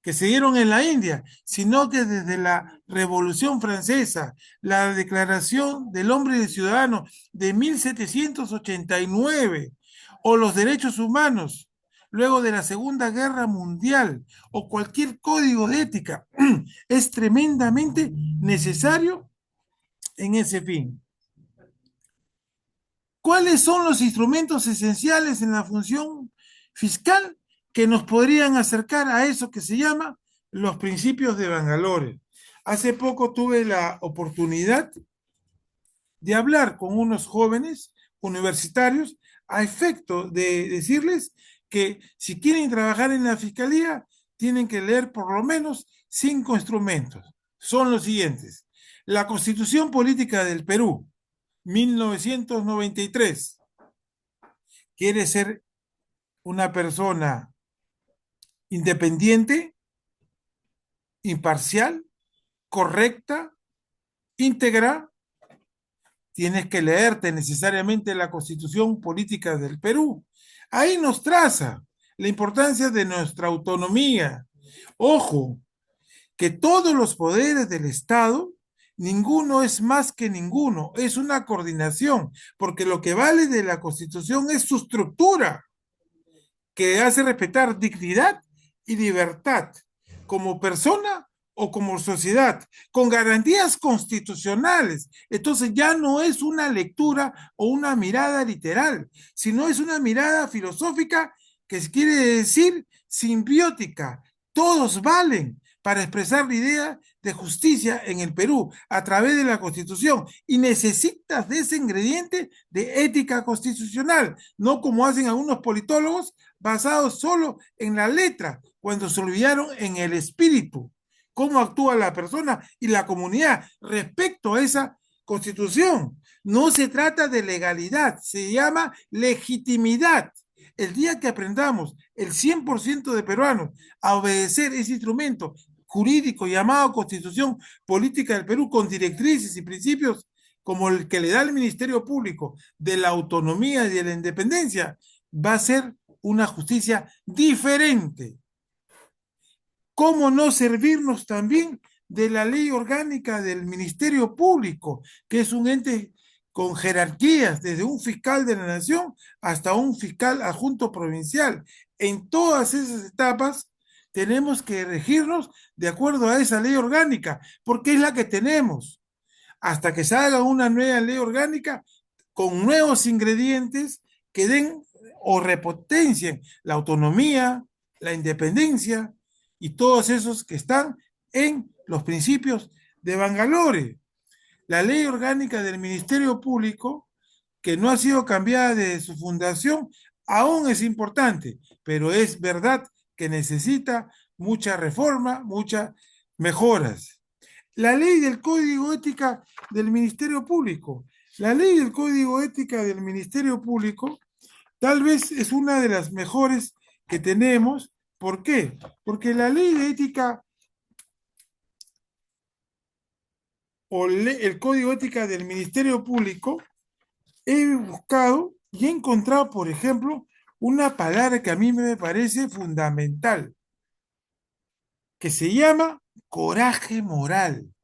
que se dieron en la India, sino que desde la Revolución Francesa, la Declaración del Hombre y del Ciudadano de 1789, o los derechos humanos luego de la Segunda Guerra Mundial, o cualquier código de ética, es tremendamente necesario en ese fin. ¿Cuáles son los instrumentos esenciales en la función fiscal? que nos podrían acercar a eso que se llama los principios de Bangalore. Hace poco tuve la oportunidad de hablar con unos jóvenes universitarios a efecto de decirles que si quieren trabajar en la fiscalía, tienen que leer por lo menos 5 instrumentos. Son los siguientes: la Constitución Política del Perú, 1993. ¿Quiere ser una persona independiente, imparcial, correcta, íntegra? Tienes que leerte necesariamente la Constitución Política del Perú. Ahí nos traza la importancia de nuestra autonomía. Ojo, que todos los poderes del Estado, ninguno es más que ninguno, es una coordinación, porque lo que vale de la Constitución es su estructura, que hace respetar dignidad y libertad como persona o como sociedad, con garantías constitucionales. Entonces ya no es una lectura o una mirada literal, sino es una mirada filosófica que quiere decir simbiótica. Todos valen para expresar la idea de justicia en el Perú a través de la Constitución, y necesitas de ese ingrediente de ética constitucional, no como hacen algunos politólogos basados solo en la letra, cuando se olvidaron en el espíritu, cómo actúa la persona y la comunidad respecto a esa Constitución. No se trata de legalidad, se llama legitimidad. El día que aprendamos el 100% de peruanos a obedecer ese instrumento jurídico llamado Constitución Política del Perú, con directrices y principios como el que le da el Ministerio Público de la autonomía y de la independencia, va a ser una justicia diferente. ¿Cómo no servirnos también de la ley orgánica del Ministerio Público, que es un ente con jerarquías, desde un fiscal de la nación hasta un fiscal adjunto provincial? En todas esas etapas tenemos que regirnos de acuerdo a esa ley orgánica, porque es la que tenemos. Hasta que se haga una nueva ley orgánica con nuevos ingredientes que den o repotencien la autonomía, la independencia y todos esos que están en los principios de Bangalore. La ley orgánica del Ministerio Público, que no ha sido cambiada desde su fundación, aún es importante, pero es verdad que necesita mucha reforma, muchas mejoras. La ley del Código Ética del Ministerio Público. La ley del Código Ética del Ministerio Público tal vez es una de las mejores que tenemos. ¿Por qué? Porque la ley de ética o el Código Ética del Ministerio Público, he buscado y he encontrado, por ejemplo, una palabra que a mí me parece fundamental, que se llama coraje moral.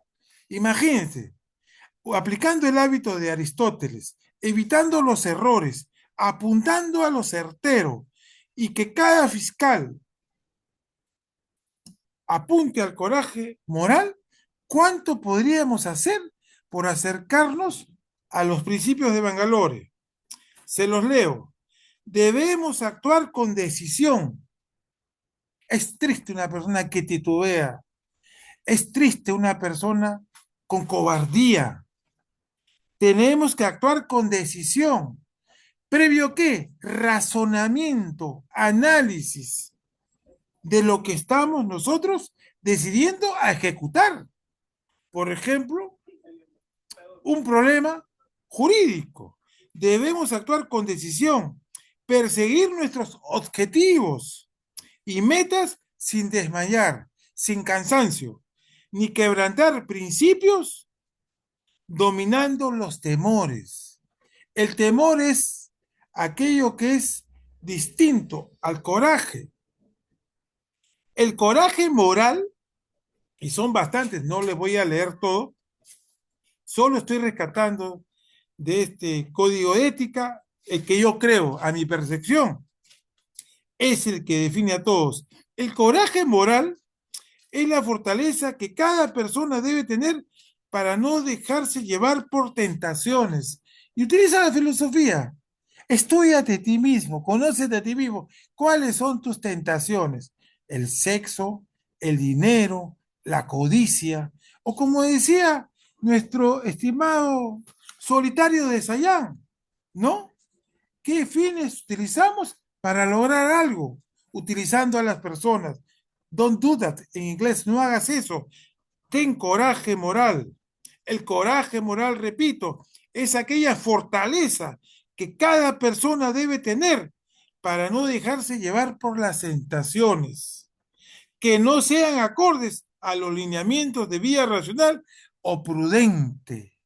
Imagínense, aplicando el hábito de Aristóteles, evitando los errores, apuntando a lo certero, y que cada fiscal apunte al coraje moral, ¿cuánto podríamos hacer por acercarnos a los principios de Bangalore? Se los leo. Debemos actuar con decisión. Es triste una persona que titubea. Es triste una persona con cobardía. Tenemos que actuar con decisión. ¿Previo qué? Razonamiento, análisis de lo que estamos nosotros decidiendo a ejecutar. Por ejemplo, un problema jurídico. Debemos actuar con decisión, perseguir nuestros objetivos y metas sin desmayar, sin cansancio, ni quebrantar principios dominando los temores. El temor es aquello que es distinto al coraje. El coraje moral, y son bastantes, no les voy a leer todo, solo estoy rescatando de este código de ética el que yo creo, a mi percepción, es el que define a todos. El coraje moral es la fortaleza que cada persona debe tener para no dejarse llevar por tentaciones. Y utiliza la filosofía. Estúdiate a ti mismo, conócete a ti mismo. ¿Cuáles son tus tentaciones? El sexo, el dinero, la codicia, o como decía nuestro estimado Solitario de Sayán, ¿no? ¿Qué fines utilizamos para lograr algo? Utilizando a las personas. Don't do that. En inglés, no hagas eso. Ten coraje moral. El coraje moral, repito, es aquella fortaleza que cada persona debe tener para no dejarse llevar por las tentaciones, que no sean acordes a los lineamientos de vía racional o prudente.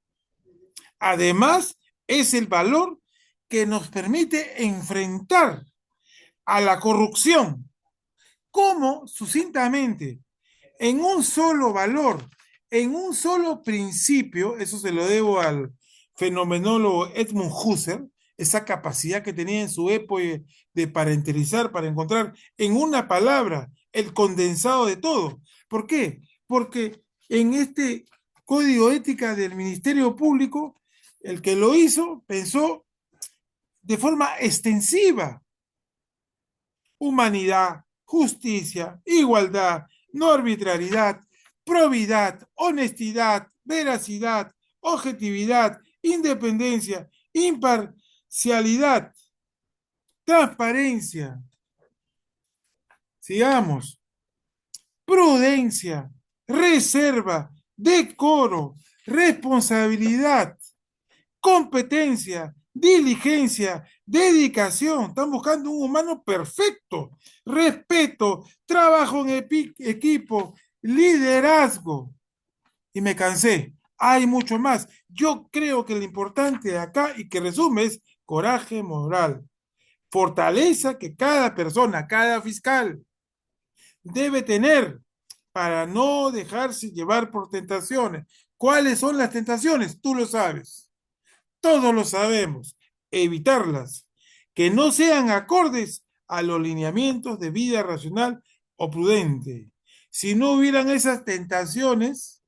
Además, es el valor que nos permite enfrentar a la corrupción. ¿Cómo? Sucintamente, en un solo valor, en un solo principio, eso se lo debo al fenomenólogo Edmund Husserl, esa capacidad que tenía en su época de parentelizar para encontrar en una palabra el condensado de todo. ¿Por qué? Porque en este código ética del Ministerio Público, el que lo hizo pensó de forma extensiva: humanidad, justicia, igualdad, no arbitrariedad, probidad, honestidad, veracidad, objetividad, independencia, imparcialidad, transparencia, sigamos, prudencia, reserva, decoro, responsabilidad, competencia, diligencia, dedicación. Están buscando un humano perfecto. Respeto, trabajo en equipo, liderazgo. Y me cansé. Hay mucho más. Yo creo que lo importante de acá y que resume es coraje moral. Fortaleza que cada persona, cada fiscal debe tener para no dejarse llevar por tentaciones. ¿Cuáles son las tentaciones? Tú lo sabes. Todos lo sabemos. Evitarlas, que no sean acordes a los lineamientos de vida racional o prudente. Si no hubieran esas tentaciones,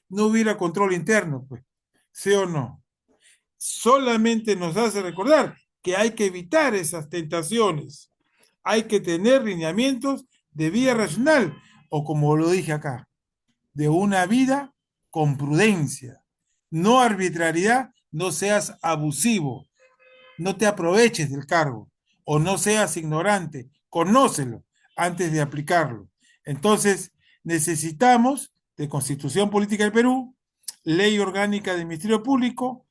no hubiera control interno, pues, ¿sí o no? Solamente nos hace recordar que hay que evitar esas tentaciones. Hay que tener lineamientos de vida racional, o como lo dije acá, de una vida con prudencia, no arbitrariedad, no seas abusivo, no te aproveches del cargo o no seas ignorante, conócelo antes de aplicarlo. Entonces, necesitamos de Constitución Política del Perú, Ley Orgánica del Ministerio Público,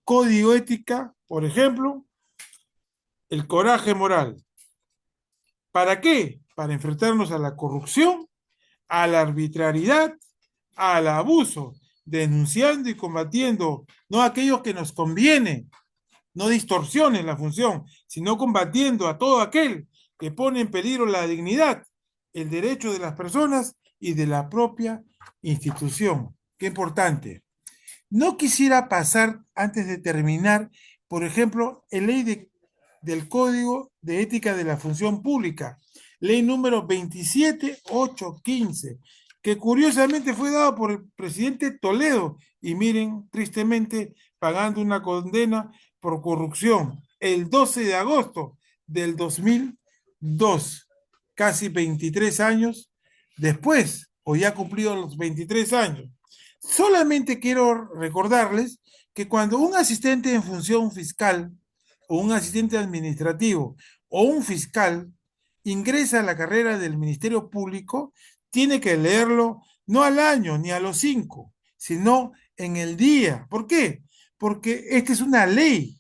Código Ética, por ejemplo, el coraje moral. ¿Para qué? Para enfrentarnos a la corrupción, a la arbitrariedad, al abuso, denunciando y combatiendo no aquellos que nos conviene, no distorsionen la función, sino combatiendo a todo aquel que pone en peligro la dignidad, el derecho de las personas y de la propia institución. Qué importante. No quisiera pasar, antes de terminar, por ejemplo, el del Código de Ética de la Función Pública, ley número 27815, que curiosamente fue dado por el presidente Toledo, y miren, tristemente, pagando una condena por corrupción el 12 de agosto del 2002, casi 23 años después, o ya cumplido los 23 años. Solamente quiero recordarles que cuando un asistente en función fiscal o un asistente administrativo o un fiscal ingresa a la carrera del Ministerio Público, tiene que leerlo no al año ni a los 5, sino en el día. ¿Por qué? Porque esta es una ley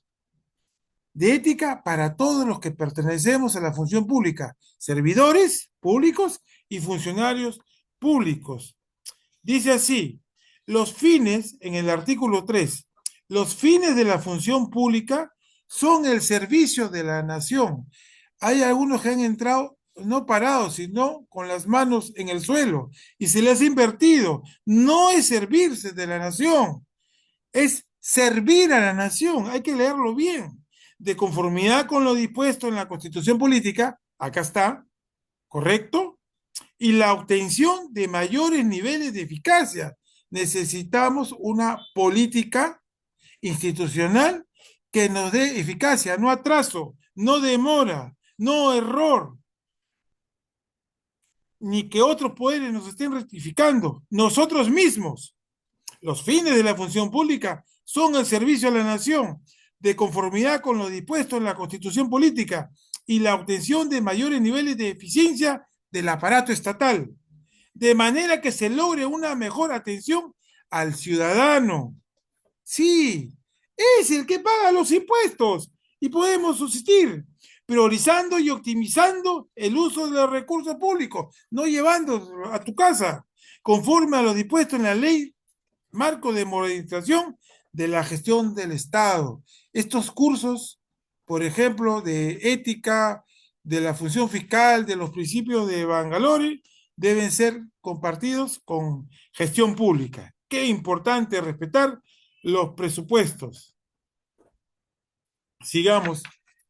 de ética para todos los que pertenecemos a la función pública, servidores públicos y funcionarios públicos. Dice así: los fines, en el artículo 3, los fines de la función pública son el servicio de la nación. Hay algunos que han entrado no parados, sino con las manos en el suelo y se les ha invertido. No es servirse de la nación, es servir a la nación. Hay que leerlo bien. De conformidad con lo dispuesto en la Constitución Política, acá está, ¿correcto? Y la obtención de mayores niveles de eficacia. Necesitamos una política institucional que nos dé eficacia, no atraso, no demora, no error, ni que otros poderes nos estén rectificando. Nosotros mismos, los fines de la función pública, son el servicio a la nación, de conformidad con lo dispuesto en la Constitución política y la obtención de mayores niveles de eficiencia del aparato estatal, de manera que se logre una mejor atención al ciudadano. Sí, es el que paga los impuestos y podemos subsistir priorizando y optimizando el uso de los recursos públicos, no llevando a tu casa, conforme a lo dispuesto en la ley marco de modernización de la gestión del Estado. Estos cursos, por ejemplo, de ética, de la función fiscal, de los principios de Bangalore, deben ser compartidos con gestión pública. Qué importante respetar los presupuestos. Sigamos.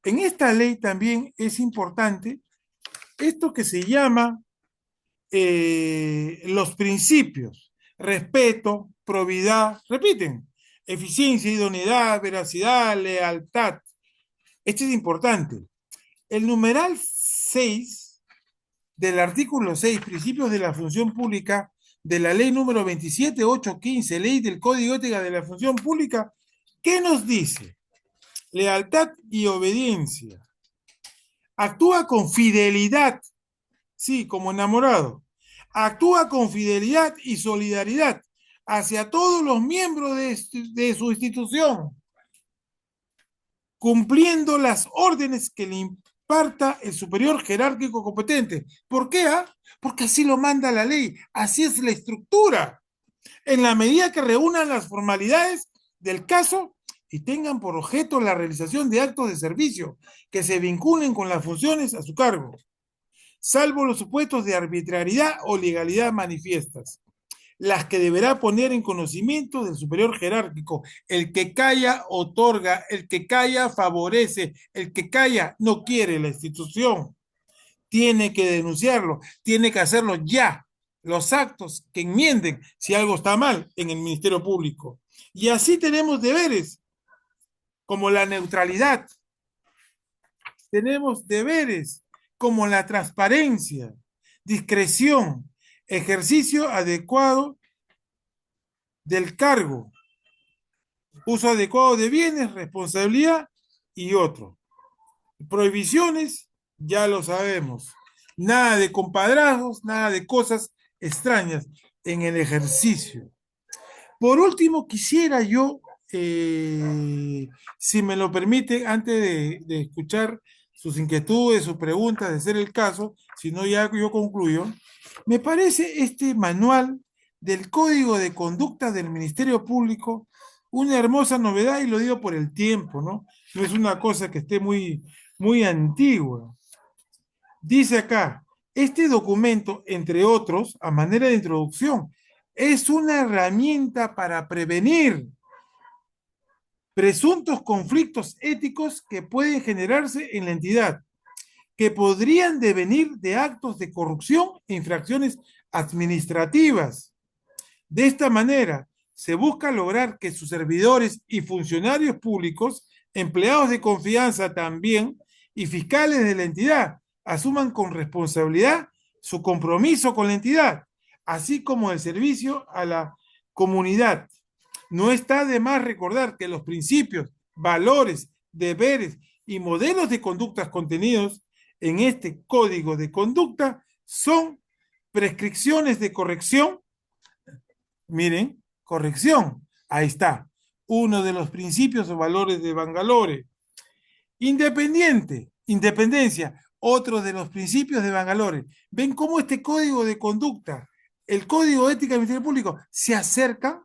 En esta ley también es importante esto que se llama los principios: respeto, probidad, repiten, eficiencia, idoneidad, veracidad, lealtad. Esto es importante. El numeral 6 del artículo 6, principios de la función pública, de la ley número 27815, ley del Código Ética de la Función Pública, ¿qué nos dice? Lealtad y obediencia. Actúa con fidelidad, sí, como enamorado. Actúa con fidelidad y solidaridad hacia todos los miembros de su institución, cumpliendo las órdenes que le imparta el superior jerárquico competente. ¿Por qué? Porque así lo manda la ley, así es la estructura. En la medida que reúnan las formalidades del caso y tengan por objeto la realización de actos de servicio que se vinculen con las funciones a su cargo, salvo los supuestos de arbitrariedad o legalidad manifiestas, las que deberá poner en conocimiento del superior jerárquico. El que calla otorga, el que calla favorece, el que calla no quiere la institución. Tiene que denunciarlo, tiene que hacerlo ya. Los actos que enmienden si algo está mal en el Ministerio Público. Y así tenemos deberes, como la neutralidad. Tenemos deberes como la transparencia, discreción, ejercicio adecuado del cargo, uso adecuado de bienes, responsabilidad y otro. Prohibiciones, ya lo sabemos. Nada de compadrazgos, nada de cosas extrañas en el ejercicio. Por último, quisiera yo, si me lo permite, antes de escuchar sus inquietudes, sus preguntas, de ser el caso, si no ya yo concluyo, me parece este manual del Código de Conducta del Ministerio Público una hermosa novedad, y lo digo por el tiempo, ¿no? No es una cosa que esté muy antigua. Dice acá, este documento, entre otros, a manera de introducción, es una herramienta para prevenir presuntos conflictos éticos que pueden generarse en la entidad, que podrían devenir de actos de corrupción e infracciones administrativas. De esta manera, se busca lograr que sus servidores y funcionarios públicos, empleados de confianza también, y fiscales de la entidad, asuman con responsabilidad su compromiso con la entidad, así como el servicio a la comunidad. No está de más recordar que los principios, valores, deberes y modelos de conductas contenidos en este código de conducta son prescripciones de corrección. Miren, corrección, ahí está, uno de los principios o valores de Bangalore. Independencia, otro de los principios de Bangalore. ¿Ven cómo este código de conducta, el código ética del Ministerio Público, se acercan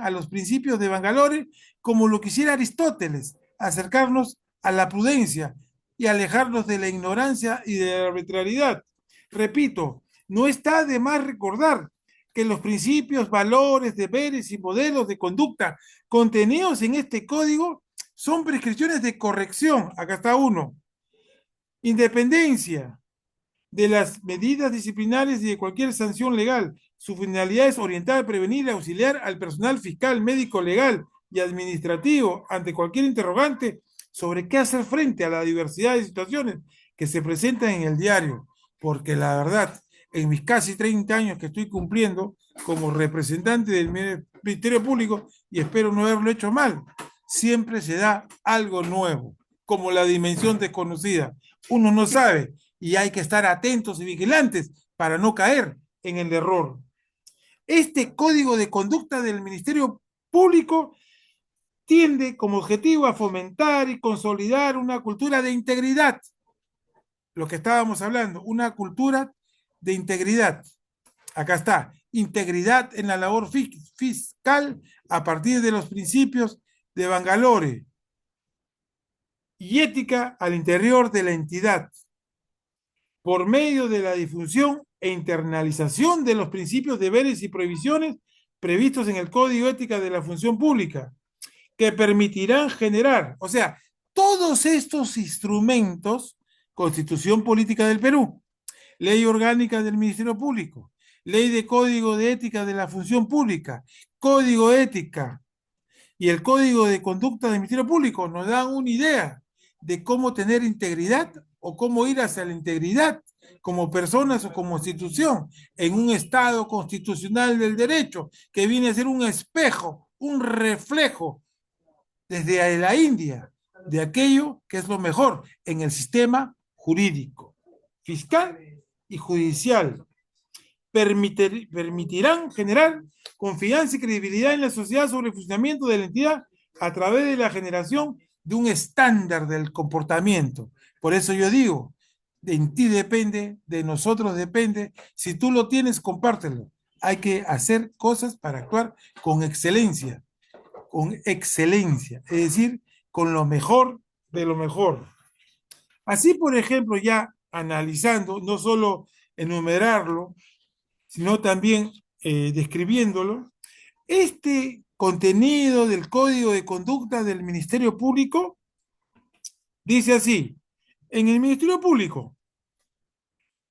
a los principios de Bangalore, como lo quisiera Aristóteles, acercarnos a la prudencia y alejarnos de la ignorancia y de la arbitrariedad? Repito, no está de más recordar que los principios, valores, deberes y modelos de conducta contenidos en este código son prescripciones de corrección. Acá está uno. Independencia de las medidas disciplinarias y de cualquier sanción legal. Su finalidad es orientar, prevenir y auxiliar al personal fiscal, médico, legal, y administrativo ante cualquier interrogante sobre qué hacer frente a la diversidad de situaciones que se presentan en el diario, porque la verdad, en mis casi 30 años que estoy cumpliendo como representante del Ministerio Público, y espero no haberlo hecho mal, siempre se da algo nuevo, como la dimensión desconocida. Uno no sabe y hay que estar atentos y vigilantes para no caer en el error. Este código de conducta del Ministerio Público tiende como objetivo a fomentar y consolidar una cultura de integridad, lo que estábamos hablando, una cultura de integridad. Acá está, integridad en la labor fiscal a partir de los principios de Bangalore y ética al interior de la entidad, por medio de la difusión e internalización de los principios, deberes y prohibiciones previstos en el Código Ética de la Función Pública, que permitirán generar, o sea, todos estos instrumentos, Constitución Política del Perú, Ley Orgánica del Ministerio Público, Ley de Código de Ética de la Función Pública, Código Ética y el Código de Conducta del Ministerio Público, nos dan una idea de cómo tener integridad o cómo ir hacia la integridad como personas o como institución en un Estado constitucional del derecho que viene a ser un espejo, un reflejo desde la India de aquello que es lo mejor en el sistema jurídico, fiscal y judicial. Permitirán generar confianza y credibilidad en la sociedad sobre el funcionamiento de la entidad a través de la generación de un estándar del comportamiento. Por eso yo digo, de ti depende, de nosotros depende. Si tú lo tienes, compártelo. Hay que hacer cosas para actuar con excelencia, es decir, con lo mejor de lo mejor. Así, por ejemplo, ya analizando, no solo enumerarlo, sino también describiéndolo, este contenido del Código de Conducta del Ministerio Público dice así: en el Ministerio Público,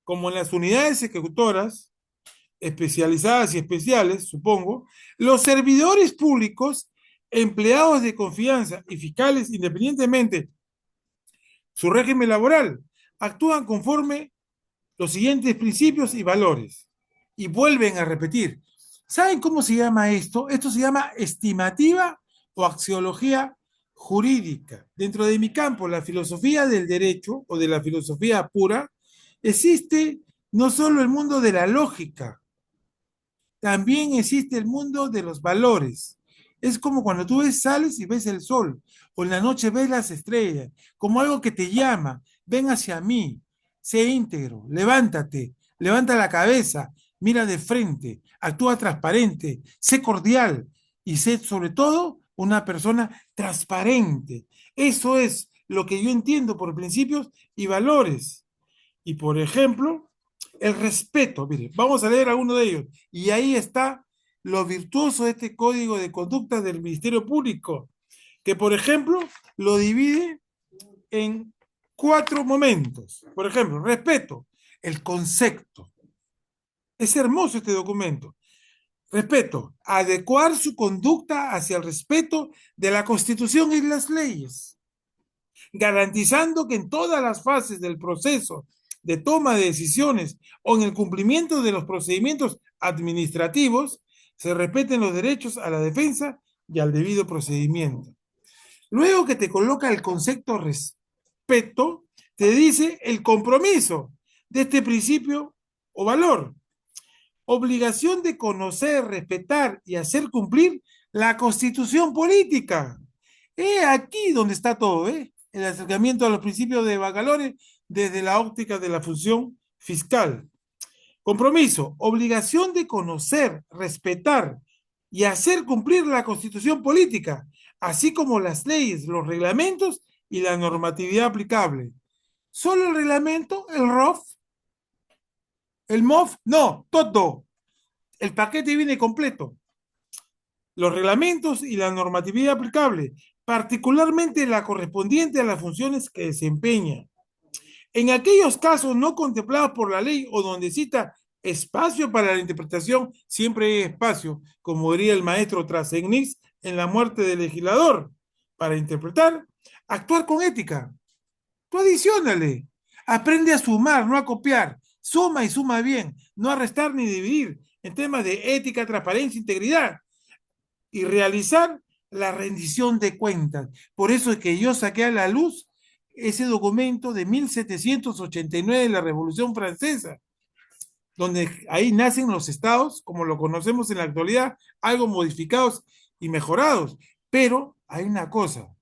como en las unidades ejecutoras, especializadas y especiales, supongo, los servidores públicos, empleados de confianza y fiscales, independientemente su régimen laboral, actúan conforme los siguientes principios y valores. Y vuelven a repetir. ¿Saben cómo se llama esto? Esto se llama estimativa o axiología jurídica. Dentro de mi campo, la filosofía del derecho o de la filosofía pura, existe no solo el mundo de la lógica, también existe el mundo de los valores. Es como cuando tú ves, sales y ves el sol, o en la noche ves las estrellas, como algo que te llama, ven hacia mí, sé íntegro, levántate, levanta la cabeza, mira de frente, actúa transparente, sé cordial y sé sobre todo una persona transparente. Eso es lo que yo entiendo por principios y valores. Y por ejemplo, el respeto, mire, vamos a leer alguno de ellos. Y ahí está lo virtuoso de este código de conducta del Ministerio Público, que por ejemplo lo divide en 4 momentos. Por ejemplo, respeto, el concepto. Es hermoso este documento. Respeto, adecuar su conducta hacia el respeto de la Constitución y las leyes, garantizando que en todas las fases del proceso de toma de decisiones o en el cumplimiento de los procedimientos administrativos se respeten los derechos a la defensa y al debido procedimiento. Luego que te coloca el concepto respeto, te dice el compromiso de este principio o valor. Obligación de conocer, respetar y hacer cumplir la Constitución política. Aquí donde está todo, el acercamiento a los principios de Bangalore desde la óptica de la función fiscal. Compromiso, obligación de conocer, respetar y hacer cumplir la Constitución política, así como las leyes, los reglamentos y la normatividad aplicable. ¿Solo el reglamento, el ROF, el MOF? No, todo. El paquete viene completo. Los reglamentos y la normatividad aplicable, particularmente la correspondiente a las funciones que desempeña. En aquellos casos no contemplados por la ley o donde cita espacio para la interpretación, siempre hay espacio, como diría el maestro Trasegnis, en la muerte del legislador. Para interpretar, actuar con ética. Tú adiciónale. Aprende a sumar, no a copiar. Suma y suma bien, no a restar ni dividir en temas de ética, transparencia, integridad. Y realizar la rendición de cuentas. Por eso es que yo saqué a la luz ese documento de 1789 de la Revolución Francesa, donde ahí nacen los estados, como lo conocemos en la actualidad, algo modificados y mejorados. Pero hay una cosa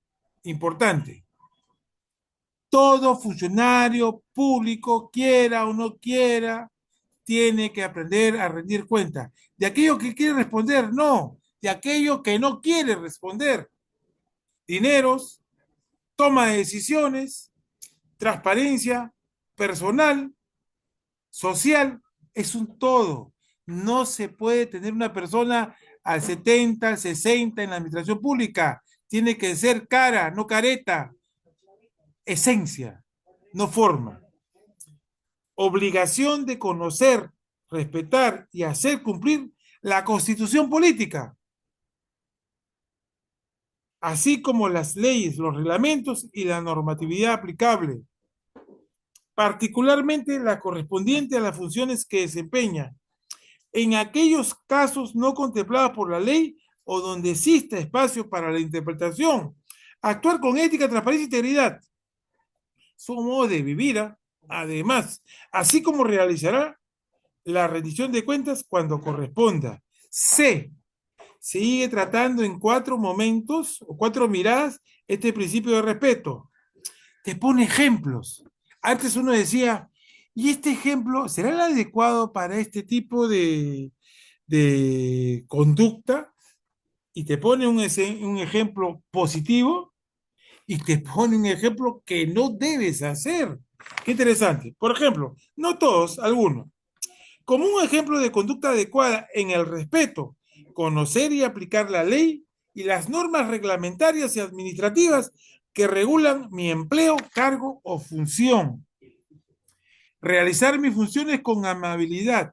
importante. Todo funcionario público, quiera o no quiera, tiene que aprender a rendir cuenta. De aquello que quiere responder, no. De aquello que no quiere responder. Dineros, toma de decisiones, transparencia personal, social, es un todo. No se puede tener una persona al 70, al 60 en la administración pública. Tiene que ser cara, no careta. Esencia, no forma. Obligación de conocer, respetar y hacer cumplir la Constitución política, así como las leyes, los reglamentos y la normatividad aplicable, particularmente la correspondiente a las funciones que desempeña, en aquellos casos no contemplados por la ley o donde exista espacio para la interpretación, actuar con ética, transparencia e integridad. Su modo de vivir, además, así como realizará la rendición de cuentas cuando corresponda. C. Sigue tratando en 4 momentos o 4 miradas este principio de respeto. Te pone ejemplos. Antes uno decía, ¿y este ejemplo será el adecuado para este tipo de conducta? Y te pone un ejemplo positivo y te pone un ejemplo que no debes hacer. Qué interesante. Por ejemplo, no todos, algunos. Como un ejemplo de conducta adecuada en el respeto, conocer y aplicar la ley y las normas reglamentarias y administrativas que regulan mi empleo, cargo o función. Realizar mis funciones con amabilidad.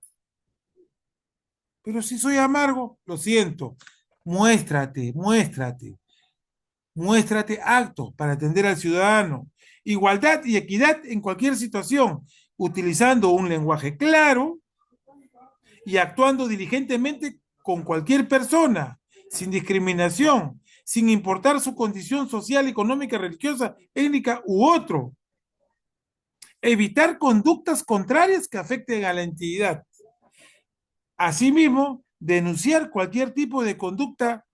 Pero si soy amargo, lo siento. Muéstrate, muéstrate. Muéstrate acto para atender al ciudadano. Igualdad y equidad en cualquier situación, utilizando un lenguaje claro y actuando diligentemente con cualquier persona, sin discriminación, sin importar su condición social, económica, religiosa, étnica u otro. Evitar conductas contrarias que afecten a la entidad. Asimismo, denunciar cualquier tipo de conducta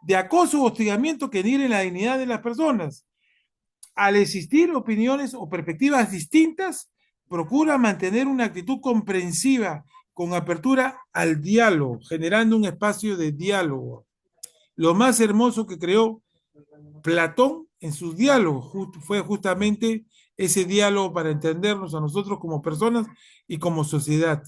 de acoso o hostigamiento que denigre la dignidad de las personas. Al existir opiniones o perspectivas distintas, procura mantener una actitud comprensiva con apertura al diálogo, generando un espacio de diálogo. Lo más hermoso que creó Platón en sus diálogos fue justamente ese diálogo para entendernos a nosotros como personas y como sociedad.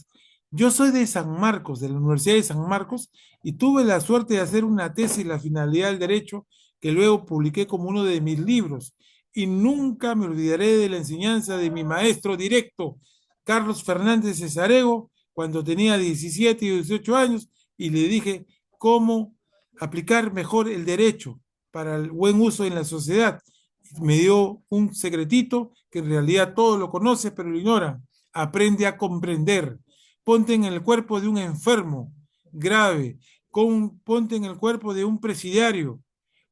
Yo soy de San Marcos, de la Universidad de San Marcos, y tuve la suerte de hacer una tesis, La finalidad del derecho, que luego publiqué como uno de mis libros. Y nunca me olvidaré de la enseñanza de mi maestro directo, Carlos Fernández Cesarego, cuando tenía 17 y 18 años, y le dije cómo aplicar mejor el derecho para el buen uso en la sociedad. Me dio un secretito que en realidad todo lo conoce, pero lo ignora. Aprende a comprender. Ponte en el cuerpo de un enfermo grave, ponte en el cuerpo de un presidiario,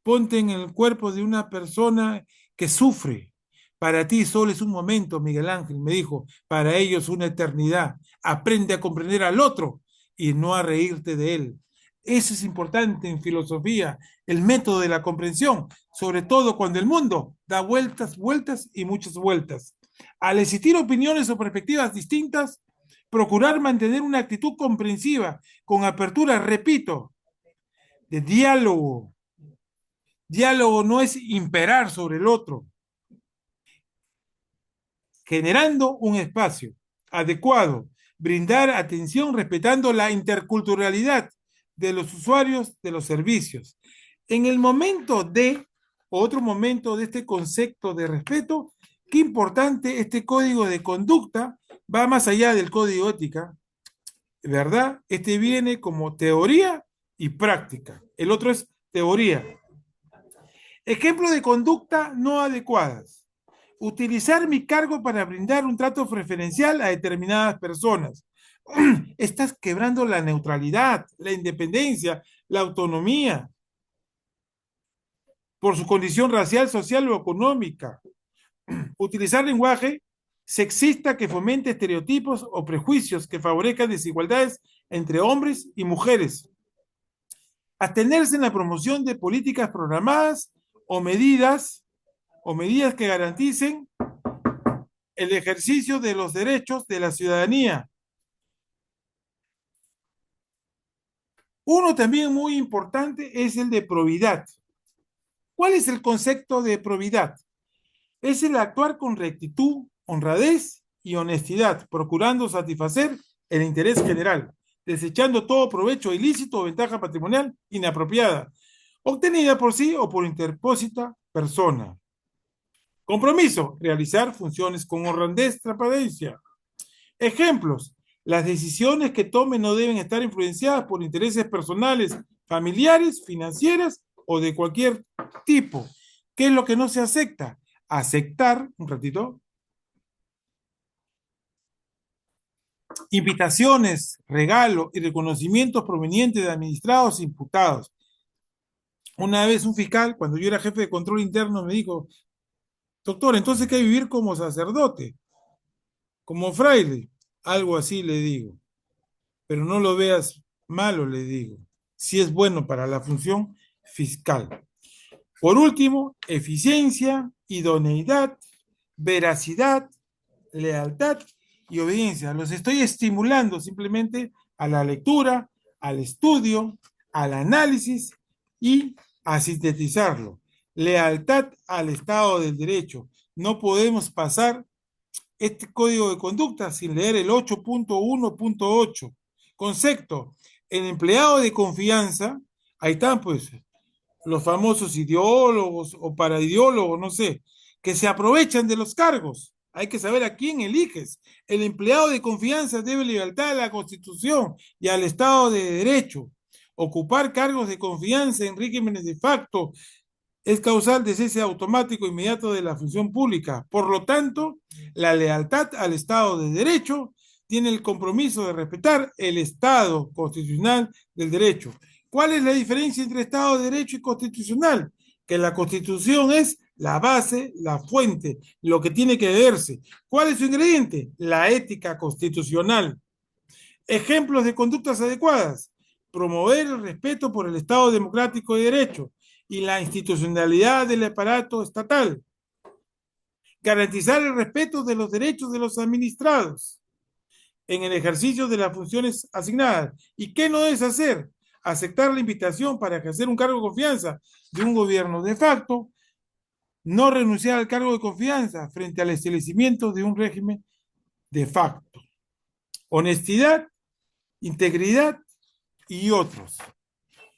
ponte en el cuerpo de una persona que sufre. Para ti solo es un momento, Miguel Ángel, me dijo, para ellos una eternidad. Aprende a comprender al otro y no a reírte de él. Eso es importante en filosofía, el método de la comprensión, sobre todo cuando el mundo da vueltas, vueltas y muchas vueltas. Al existir opiniones o perspectivas distintas, procurar mantener una actitud comprensiva, con apertura, repito, de diálogo. Diálogo no es imperar sobre el otro, generando un espacio adecuado, brindar atención respetando la interculturalidad de los usuarios de los servicios. En el momento otro momento de este concepto de respeto, qué importante este código de conducta va más allá del código ética, ¿verdad? Este viene como teoría y práctica. El otro es Teoría. Ejemplo de conducta no adecuadas. Utilizar mi cargo para brindar un trato preferencial a determinadas personas. Estás quebrando la neutralidad, la independencia, la autonomía, por su condición racial, social o económica. Utilizar lenguaje sexista que fomente estereotipos o prejuicios que favorezcan desigualdades entre hombres y mujeres. Abstenerse en la promoción de políticas programadas o medidas que garanticen el ejercicio de los derechos de la ciudadanía. Uno también muy importante es el de probidad. ¿Cuál es el concepto de probidad? Es el actuar con rectitud, honradez y honestidad, procurando satisfacer el interés general, desechando todo provecho ilícito o ventaja patrimonial inapropiada, obtenida por sí o por interpósita persona. Compromiso, realizar funciones con honradez, transparencia. Ejemplos, las decisiones que tome no deben estar influenciadas por intereses personales, familiares, financieras o de cualquier tipo. ¿Qué es lo que no se acepta? Aceptar, un ratito, invitaciones, regalos y reconocimientos provenientes de administrados e imputados. Una vez un fiscal, cuando yo era jefe de control interno, me dijo, doctor, entonces hay que vivir como sacerdote, como fraile, algo así le digo, pero no lo veas malo, le digo, si es bueno para la función fiscal. Por último, eficiencia, idoneidad, veracidad, lealtad y obediencia. Los estoy estimulando simplemente a la lectura, al estudio, al análisis y a sintetizarlo. Lealtad al Estado del Derecho. No podemos pasar este código de conducta sin leer el 8.1.8. Concepto, el empleado de confianza, ahí están pues los famosos ideólogos o paraideólogos, no sé, que se aprovechan de los cargos. Hay que saber a quién eliges. El empleado de confianza debe lealtad a la Constitución y al Estado de Derecho. Ocupar cargos de confianza en regímenes de facto es causal de cese automático inmediato de la función pública. Por lo tanto, la lealtad al Estado de Derecho tiene el compromiso de respetar el Estado constitucional del derecho. ¿Cuál es la diferencia entre Estado de Derecho y constitucional? Que la Constitución es la base, la fuente, lo que tiene que verse. ¿Cuál es su ingrediente? La ética constitucional. Ejemplos de conductas adecuadas. Promover el respeto por el Estado democrático de derecho y la institucionalidad del aparato estatal. Garantizar el respeto de los derechos de los administrados en el ejercicio de las funciones asignadas. ¿Y qué no es hacer? Aceptar la invitación para ejercer un cargo de confianza de un gobierno de facto, no renunciar al cargo de confianza frente al establecimiento de un régimen de facto. Honestidad, integridad y otros.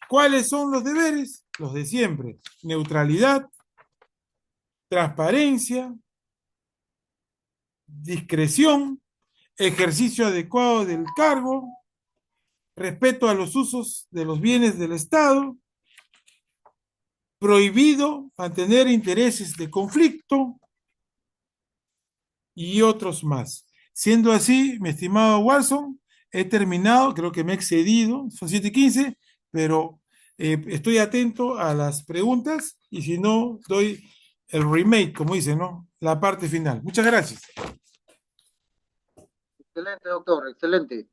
¿Cuáles son los deberes? Los de siempre. Neutralidad, transparencia, discreción, ejercicio adecuado del cargo, respeto a los usos de los bienes del Estado, prohibido mantener intereses de conflicto y otros más. Siendo así, mi estimado Watson, he terminado, creo que me he excedido, son 7:15, pero estoy atento a las preguntas y si no, doy el remake, como dice, ¿no? La parte final. Muchas gracias. Excelente, doctor, excelente.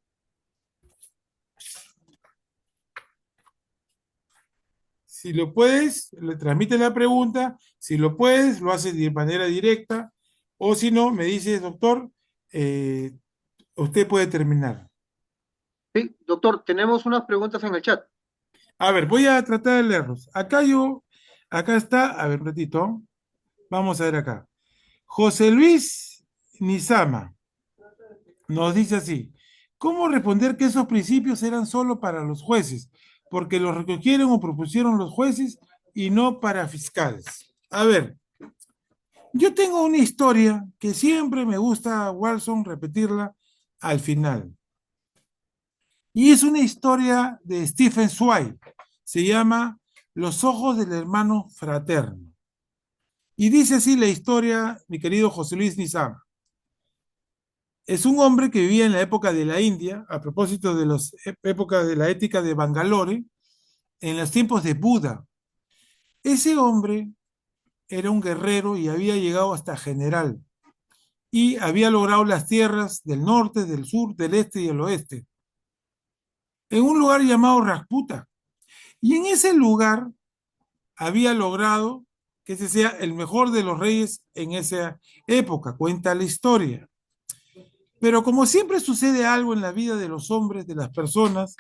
Si lo puedes, le transmite la pregunta. Si lo puedes, lo haces de manera directa. O si no, me dices, doctor, usted puede terminar. Sí, doctor, tenemos unas preguntas en el chat. A ver, voy a tratar de leerlos. Acá está, a ver, un ratito. Vamos a ver acá. José Luis Nizama nos dice así: ¿cómo responder que esos principios eran solo para los jueces? Porque los recogieron o propusieron los jueces y no para fiscales. A ver, yo tengo una historia que siempre me gusta, Walson, repetirla al final. Y es una historia de Stephen Zweig. Se llama los ojos del hermano fraterno. Y dice así la historia, mi querido José Luis Nizama. Es un hombre que vivía en la época de la India, a propósito de las épocas de la ética de Bangalore, en los tiempos de Buda. Ese hombre era un guerrero y había llegado hasta general y había logrado las tierras del norte, del sur, del este y del oeste, en un lugar llamado Rajputa. Y en ese lugar había logrado que ese sea el mejor de los reyes en esa época, cuenta la historia. Pero como siempre sucede algo en la vida de los hombres, de las personas,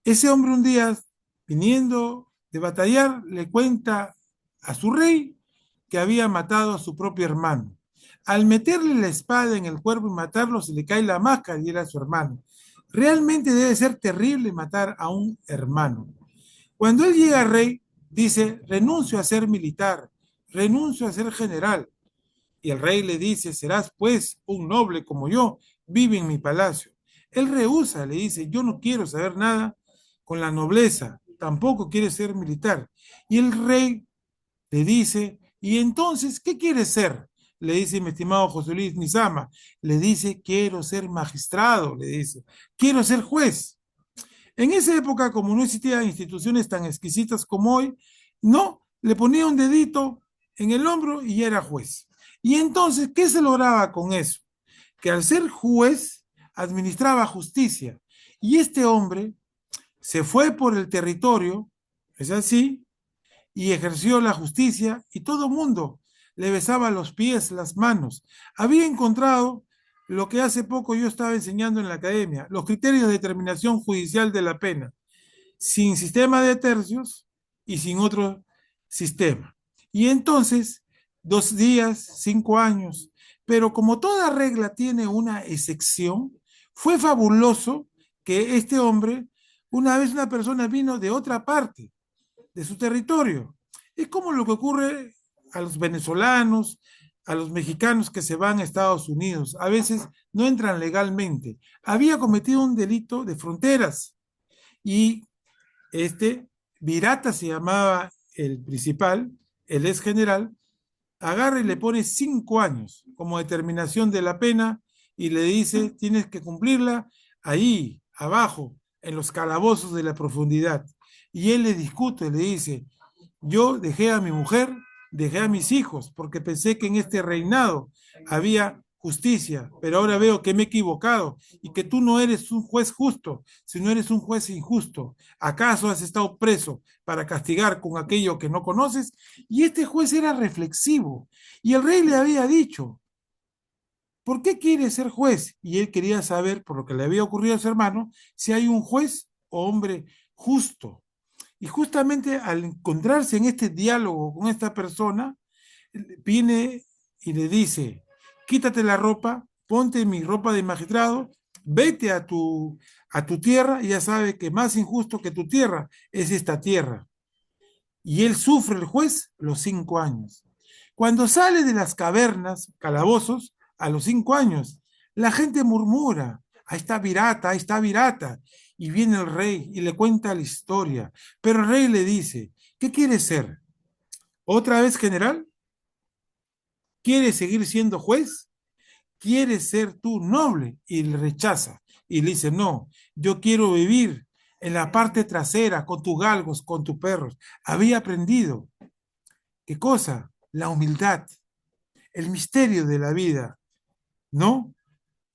ese hombre un día, viniendo de batallar, le cuenta a su rey que había matado a su propio hermano. Al meterle la espada en el cuerpo y matarlo, se le cae la máscara y era su hermano. Realmente debe ser terrible matar a un hermano. Cuando él llega al rey, dice, renuncio a ser militar, renuncio a ser general. Y el rey le dice, serás pues un noble como yo, vive en mi palacio. Él rehúsa, le dice, yo no quiero saber nada con la nobleza, tampoco quiere ser militar. Y el rey le dice, ¿y entonces qué quieres ser? Le dice mi estimado José Luis Nizama, le dice, quiero ser magistrado, le dice, quiero ser juez. En esa época, como no existían instituciones tan exquisitas como hoy, no, le ponía un dedito en el hombro y ya era juez. Y entonces, ¿qué se lograba con eso? Que al ser juez, administraba justicia. Y este hombre se fue por el territorio, es así, y ejerció la justicia y todo el mundo le besaba los pies, las manos. Había encontrado lo que hace poco yo estaba enseñando en la academia, los criterios de determinación judicial de la pena, sin sistema de tercios y sin otro sistema. Y entonces, 2 días, 5 años, pero como toda regla tiene una excepción, fue fabuloso que este hombre, una vez una persona vino de otra parte, de su territorio. Es como lo que ocurre a los venezolanos, a los mexicanos que se van a Estados Unidos. A veces no entran legalmente. Había cometido un delito de fronteras y este Virata se llamaba el principal, el ex general, agarra y le pone 5 años como determinación de la pena y le dice, tienes que cumplirla ahí, abajo, en los calabozos de la profundidad. Y él le discute, le dice, yo dejé a mi mujer, dejé a mis hijos, porque pensé que en este reinado había justicia, pero ahora veo que me he equivocado y que tú no eres un juez justo, sino eres un juez injusto. ¿Acaso has estado preso para castigar con aquello que no conoces? Y este juez era reflexivo. Y el rey le había dicho, ¿por qué quiere ser juez? Y él quería saber, por lo que le había ocurrido a su hermano, si hay un juez o hombre justo. Y justamente al encontrarse en este diálogo con esta persona, viene y le dice, quítate la ropa, ponte mi ropa de magistrado, vete a tu tierra y ya sabe que más injusto que tu tierra es esta tierra. Y él sufre, el juez, los 5 años. Cuando sale de las cavernas, calabozos, a los 5 años, la gente murmura, ahí está Virata, ahí está Virata. Y viene el rey y le cuenta la historia. Pero el rey le dice, ¿qué quieres ser? ¿Otra vez general? ¿Quieres seguir siendo juez? ¿Quieres ser tú noble? Y le rechaza. Y le dice, no, yo quiero vivir en la parte trasera, con tus galgos, con tus perros. Había aprendido. ¿Qué cosa? La humildad, el misterio de la vida, ¿no?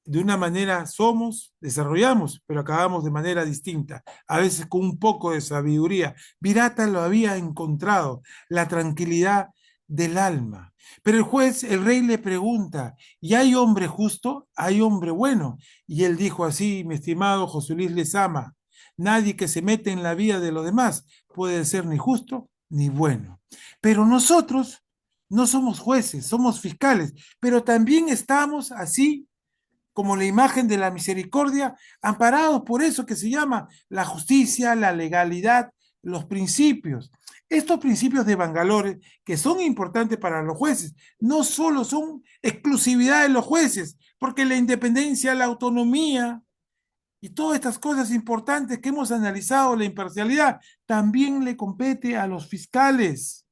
De una manera somos, desarrollamos, pero acabamos de manera distinta, a veces con un poco de sabiduría. Virata lo había encontrado, la tranquilidad del alma. Pero el juez, el rey le pregunta, ¿y hay hombre justo? ¿Hay hombre bueno? Y él dijo así, mi estimado José Luis Lezama, nadie que se mete en la vida de los demás puede ser ni justo ni bueno. Pero nosotros no somos jueces, somos fiscales, pero también estamos así como la imagen de la misericordia, amparados por eso que se llama la justicia, la legalidad, los principios. Estos principios de Bangalore, que son importantes para los jueces, no solo son exclusividad de los jueces, porque la independencia, la autonomía, Y todas estas cosas importantes que hemos analizado, la imparcialidad, también le compete a los fiscales.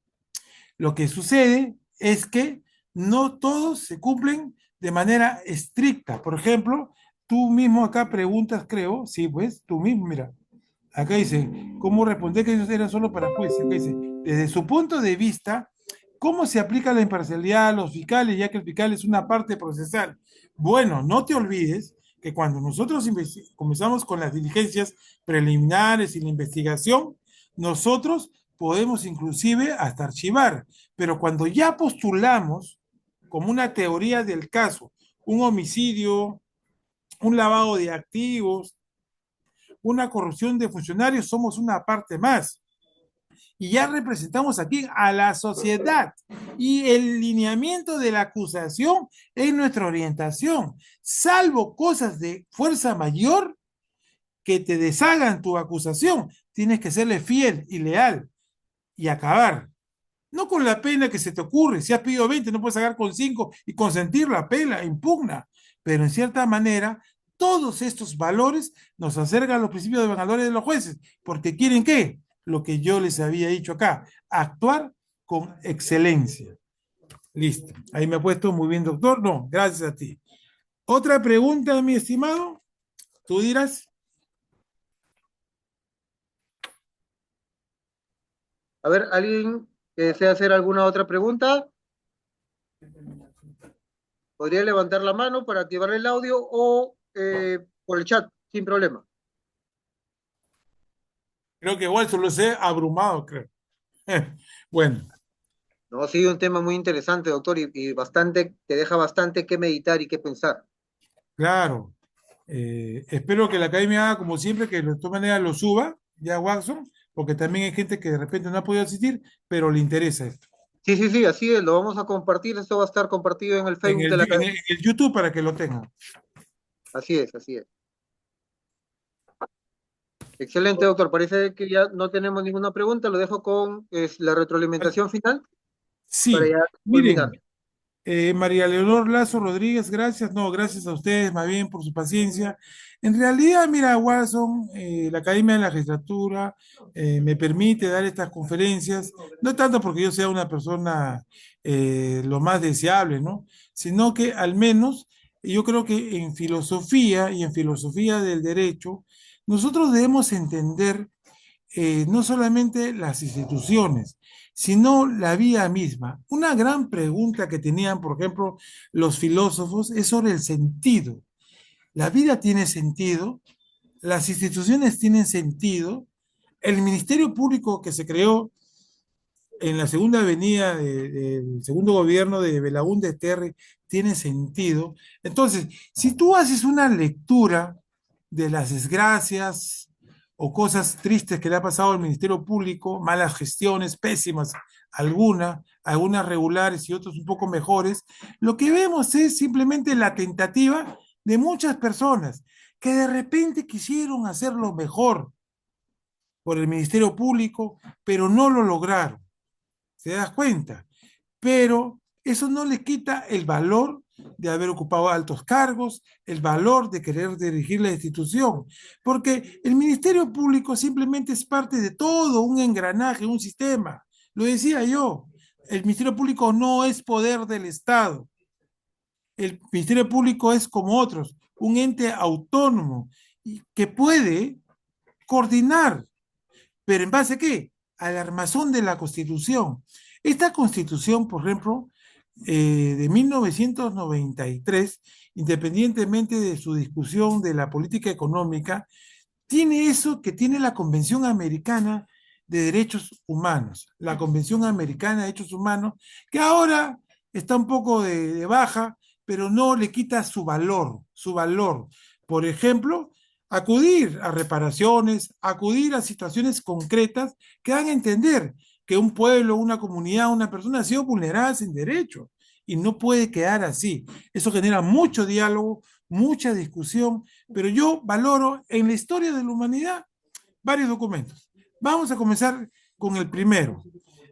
Lo que sucede es que no todos se cumplen de manera estricta. Por ejemplo, tú mismo acá preguntas, creo, sí, pues, tú mismo, mira, acá dice, ¿cómo responder que ellos eran solo para jueces? Acá dice, desde su punto de vista, ¿cómo se aplica la imparcialidad a los fiscales, ya que el fiscal es una parte procesal? Bueno, no te olvides que cuando nosotros comenzamos con las diligencias preliminares y la investigación, nosotros podemos inclusive hasta archivar, pero cuando ya postulamos como una teoría del caso, un homicidio, un lavado de activos, una corrupción de funcionarios, somos una parte más. Y ya representamos aquí a la sociedad. Y el lineamiento de la acusación es nuestra orientación. Salvo cosas de fuerza mayor que te deshagan tu acusación, tienes que serle fiel y leal y acabar. No con la pena que se te ocurre. Si has pedido 20, no puedes sacar con 5 y consentir la pena, impugna. Pero en cierta manera, todos estos valores nos acercan a los principios de valores de los jueces, porque quieren qué? Lo que yo les había dicho acá, actuar con excelencia. Listo. Ahí me ha puesto muy bien, doctor. No, gracias a ti. Otra pregunta, mi estimado. Tú dirás. A ver, ¿alguien que desea hacer alguna otra pregunta? Podría levantar la mano para activar el audio o por el chat, sin problema. Creo que igual solo sé abrumado, creo. Bueno, No, sí, un tema muy interesante, doctor, y bastante, te deja bastante que meditar y que pensar. claro. Espero que la academia haga como siempre, que de todas maneras lo suba, ya Watson, porque también hay gente que de repente no ha podido asistir, pero le interesa esto. Sí, sí, sí, así es, lo vamos a compartir, esto va a estar compartido en el En Facebook de el, la en academia. el- en el YouTube para que lo tengan. Así es, así es. Excelente, doctor. Parece que ya no tenemos ninguna pregunta. Lo dejo con la retroalimentación final para Sí, ya culminar. miren, María Leonor Lazo Rodríguez, gracias. No, gracias a ustedes más bien por su paciencia. En realidad, mira, Watson, la Academia de la Legislatura me permite dar estas conferencias, no tanto porque yo sea una persona lo más deseable, ¿no? Sino que al menos yo creo que en filosofía y en filosofía del derecho, nosotros debemos entender no solamente las instituciones, sino la vida misma. Una gran pregunta que tenían, por ejemplo, los filósofos es sobre el sentido. ¿La vida tiene sentido? ¿Las instituciones tienen sentido? ¿El Ministerio Público que se creó en la segunda avenida del segundo gobierno de Belaúnde Terry tiene sentido? Entonces, si tú haces una lectura de las desgracias o cosas tristes que le ha pasado al Ministerio Público, malas gestiones, pésimas, algunas regulares y otras un poco mejores, lo que vemos es simplemente la tentativa de muchas personas que de repente quisieron hacerlo mejor por el Ministerio Público, pero no lo lograron. ¿Se das cuenta? Pero eso no le quita el valor de haber ocupado altos cargos, el valor de querer dirigir la institución, porque el Ministerio Público simplemente es parte de todo un engranaje, un sistema. Lo decía yo, el Ministerio Público no es poder del Estado. El Ministerio Público es como otros, un ente autónomo que puede coordinar, pero ¿en base a qué? Al armazón de la Constitución. Esta Constitución, por ejemplo, de 1993, independientemente de su discusión de la política económica, tiene eso que tiene la Convención Americana de Derechos Humanos, la Convención Americana de Derechos Humanos, que ahora está un poco de baja, pero no le quita su valor, su valor. Por ejemplo, acudir a reparaciones, acudir a situaciones concretas que dan a entender que un pueblo, una comunidad, una persona ha sido vulnerada sin derecho y no puede quedar así. Eso genera mucho diálogo, mucha discusión, pero yo valoro en la historia de la humanidad varios documentos. Vamos a comenzar con el primero,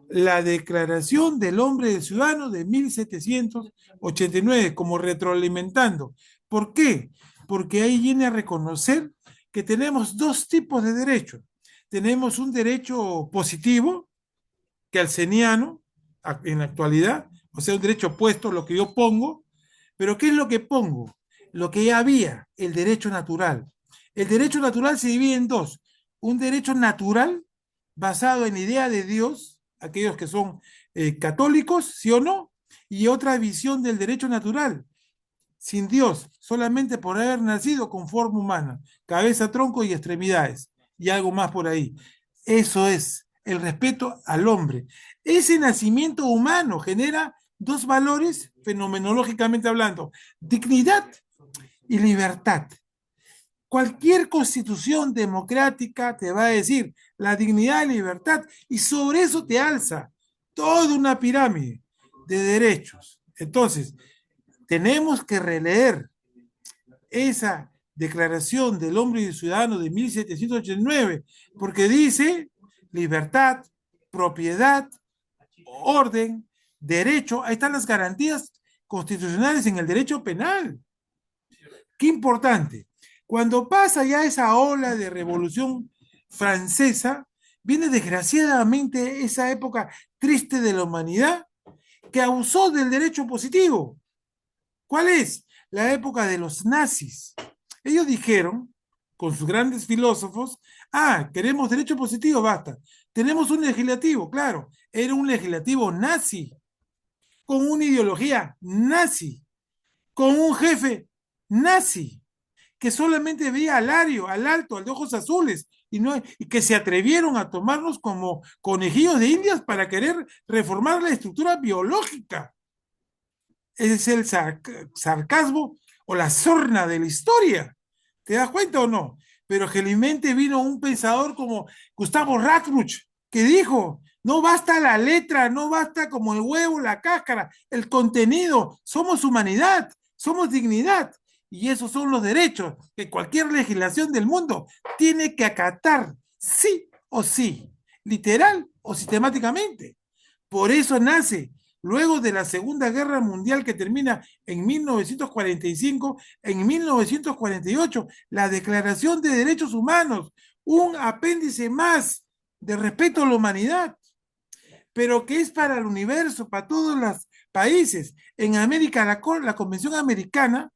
la Declaración del Hombre y del Ciudadano de 1789, como retroalimentando. ¿Por qué? Porque ahí viene a reconocer que tenemos dos tipos de derechos. Tenemos un derecho positivo, kelseniano, en la actualidad, o sea, un derecho opuesto a lo que yo pongo, pero ¿qué es lo que pongo? Lo que ya había, el derecho natural. El derecho natural se divide en dos. Un derecho natural basado en la idea de Dios, aquellos que son católicos, sí o no, y otra visión del derecho natural, sin Dios, solamente por haber nacido con forma humana, cabeza, tronco y extremidades, y algo más por ahí. Eso es el respeto al hombre. Ese nacimiento humano genera dos valores fenomenológicamente hablando, dignidad y libertad. Cualquier constitución democrática te va a decir la dignidad y libertad, y sobre eso te alza toda una pirámide de derechos. Entonces, tenemos que releer esa Declaración del Hombre y del Ciudadano de 1789, porque dice libertad, propiedad, orden, derecho. Ahí están las garantías constitucionales en el derecho penal. Qué importante. Cuando pasa ya esa ola de revolución francesa, viene desgraciadamente esa época triste de la humanidad que abusó del derecho positivo. ¿Cuál es? La época de los nazis. Ellos dijeron, con sus grandes filósofos, queremos derecho positivo, basta. Tenemos un legislativo, claro, era un legislativo nazi, con una ideología nazi, con un jefe nazi, que solamente veía al ario, al alto, al de ojos azules, y que se atrevieron a tomarnos como conejillos de indias para querer reformar la estructura biológica. Es el sarcasmo o la sorna de la historia. ¿Te das cuenta o no? Pero felizmente vino un pensador como Gustavo Radbruch, que dijo, no basta la letra, no basta como el huevo, la cáscara, el contenido, somos humanidad, somos dignidad. Y esos son los derechos que cualquier legislación del mundo tiene que acatar, sí o sí, literal o sistemáticamente. Por eso nace, luego de la Segunda Guerra Mundial que termina en 1945, en 1948, la Declaración de Derechos Humanos, un apéndice más de respeto a la humanidad, pero que es para el universo, para todos los países. En América, la Convención Americana,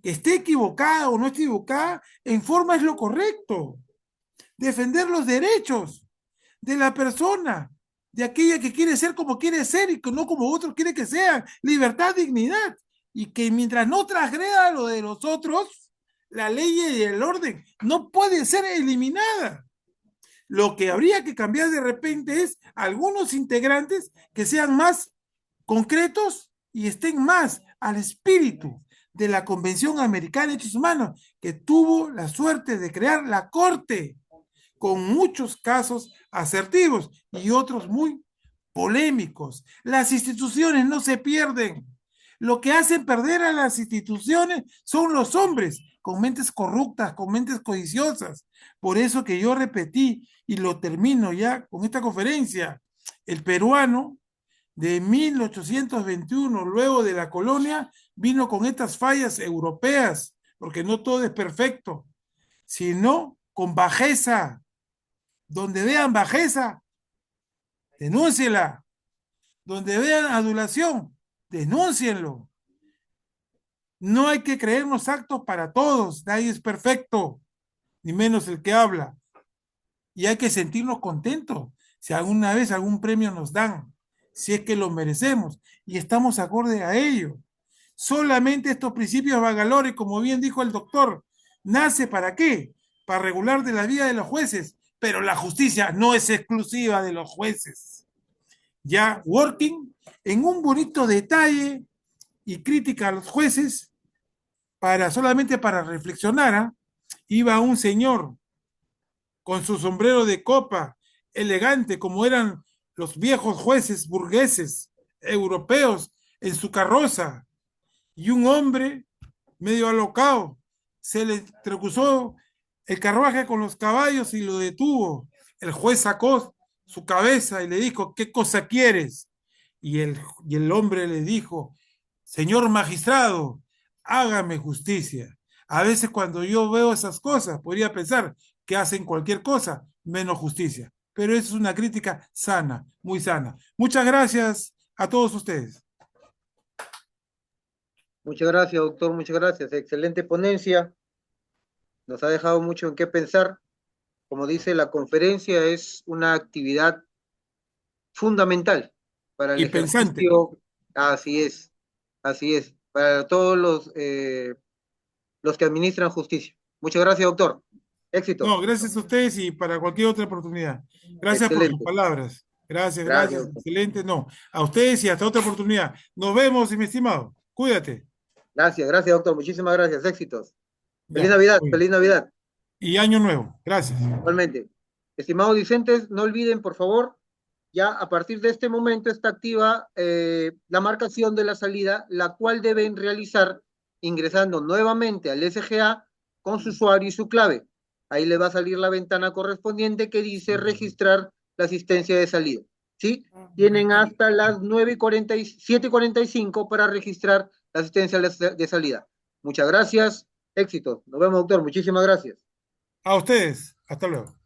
que esté equivocada o no esté equivocada, en forma es lo correcto. Defender los derechos de la persona, de aquella que quiere ser como quiere ser y que no como otros quiere que sean. Libertad, dignidad. Y que mientras no transgreda lo de los otros, la ley y el orden no puede ser eliminada. Lo que habría que cambiar de repente es algunos integrantes que sean más concretos y estén más al espíritu de la Convención Americana de Derechos Humanos, que tuvo la suerte de crear la Corte, con muchos casos asertivos y otros muy polémicos. Las instituciones no se pierden. Lo que hacen perder a las instituciones son los hombres con mentes corruptas, con mentes codiciosas. Por eso que yo repetí y lo termino ya con esta conferencia. El peruano de 1821, luego de la colonia, vino con estas fallas europeas, porque no todo es perfecto, sino con bajeza. Donde vean bajeza, denúnciela. Donde vean adulación, denúncienlo. No hay que creernos actos para todos, nadie es perfecto, ni menos el que habla. Y hay que sentirnos contentos si alguna vez algún premio nos dan, si es que lo merecemos y estamos acorde a ello. Solamente estos principios vagalores, como bien dijo el doctor, nace ¿para qué? Para regular de la vida de los jueces, pero la justicia no es exclusiva de los jueces. Ya Working, en un bonito detalle y crítica a los jueces, solamente para reflexionar, iba un señor con su sombrero de copa, elegante como eran los viejos jueces burgueses europeos en su carroza, y un hombre medio alocado se le cruzó el carruaje con los caballos y lo detuvo. El juez sacó su cabeza y le dijo, ¿qué cosa quieres? Y el hombre le dijo, señor magistrado, hágame justicia. A veces cuando yo veo esas cosas, podría pensar que hacen cualquier cosa menos justicia. Pero eso es una crítica sana, muy sana. Muchas gracias a todos ustedes. Muchas gracias, doctor, muchas gracias. Excelente ponencia, nos ha dejado mucho en qué pensar. Como dice, la conferencia es una actividad fundamental para el Y pensante. ejercicio, así es, para todos los que administran justicia. Muchas gracias, doctor. No, Éxitos. gracias a ustedes y para cualquier otra oportunidad. Gracias por sus Excelente. palabras. Gracias, Gracias, gracias. doctor. Excelente. No, a ustedes y hasta otra oportunidad. Nos vemos, mi estimado. Cuídate. Gracias, gracias, doctor. Muchísimas gracias. Éxitos. Feliz Ya, Navidad, muy bien. feliz Navidad. Y año nuevo. Gracias. Igualmente. Estimados discentes, no olviden, por favor, ya a partir de este momento está activa la marcación de la salida, la cual deben realizar ingresando nuevamente al SGA con su usuario y su clave. Ahí le va a salir la ventana correspondiente que dice registrar la asistencia de salida. ¿Sí? Tienen hasta las 7:45 para registrar la asistencia de salida. Muchas gracias. Éxito. Nos vemos, doctor. Muchísimas gracias. A ustedes. Hasta luego.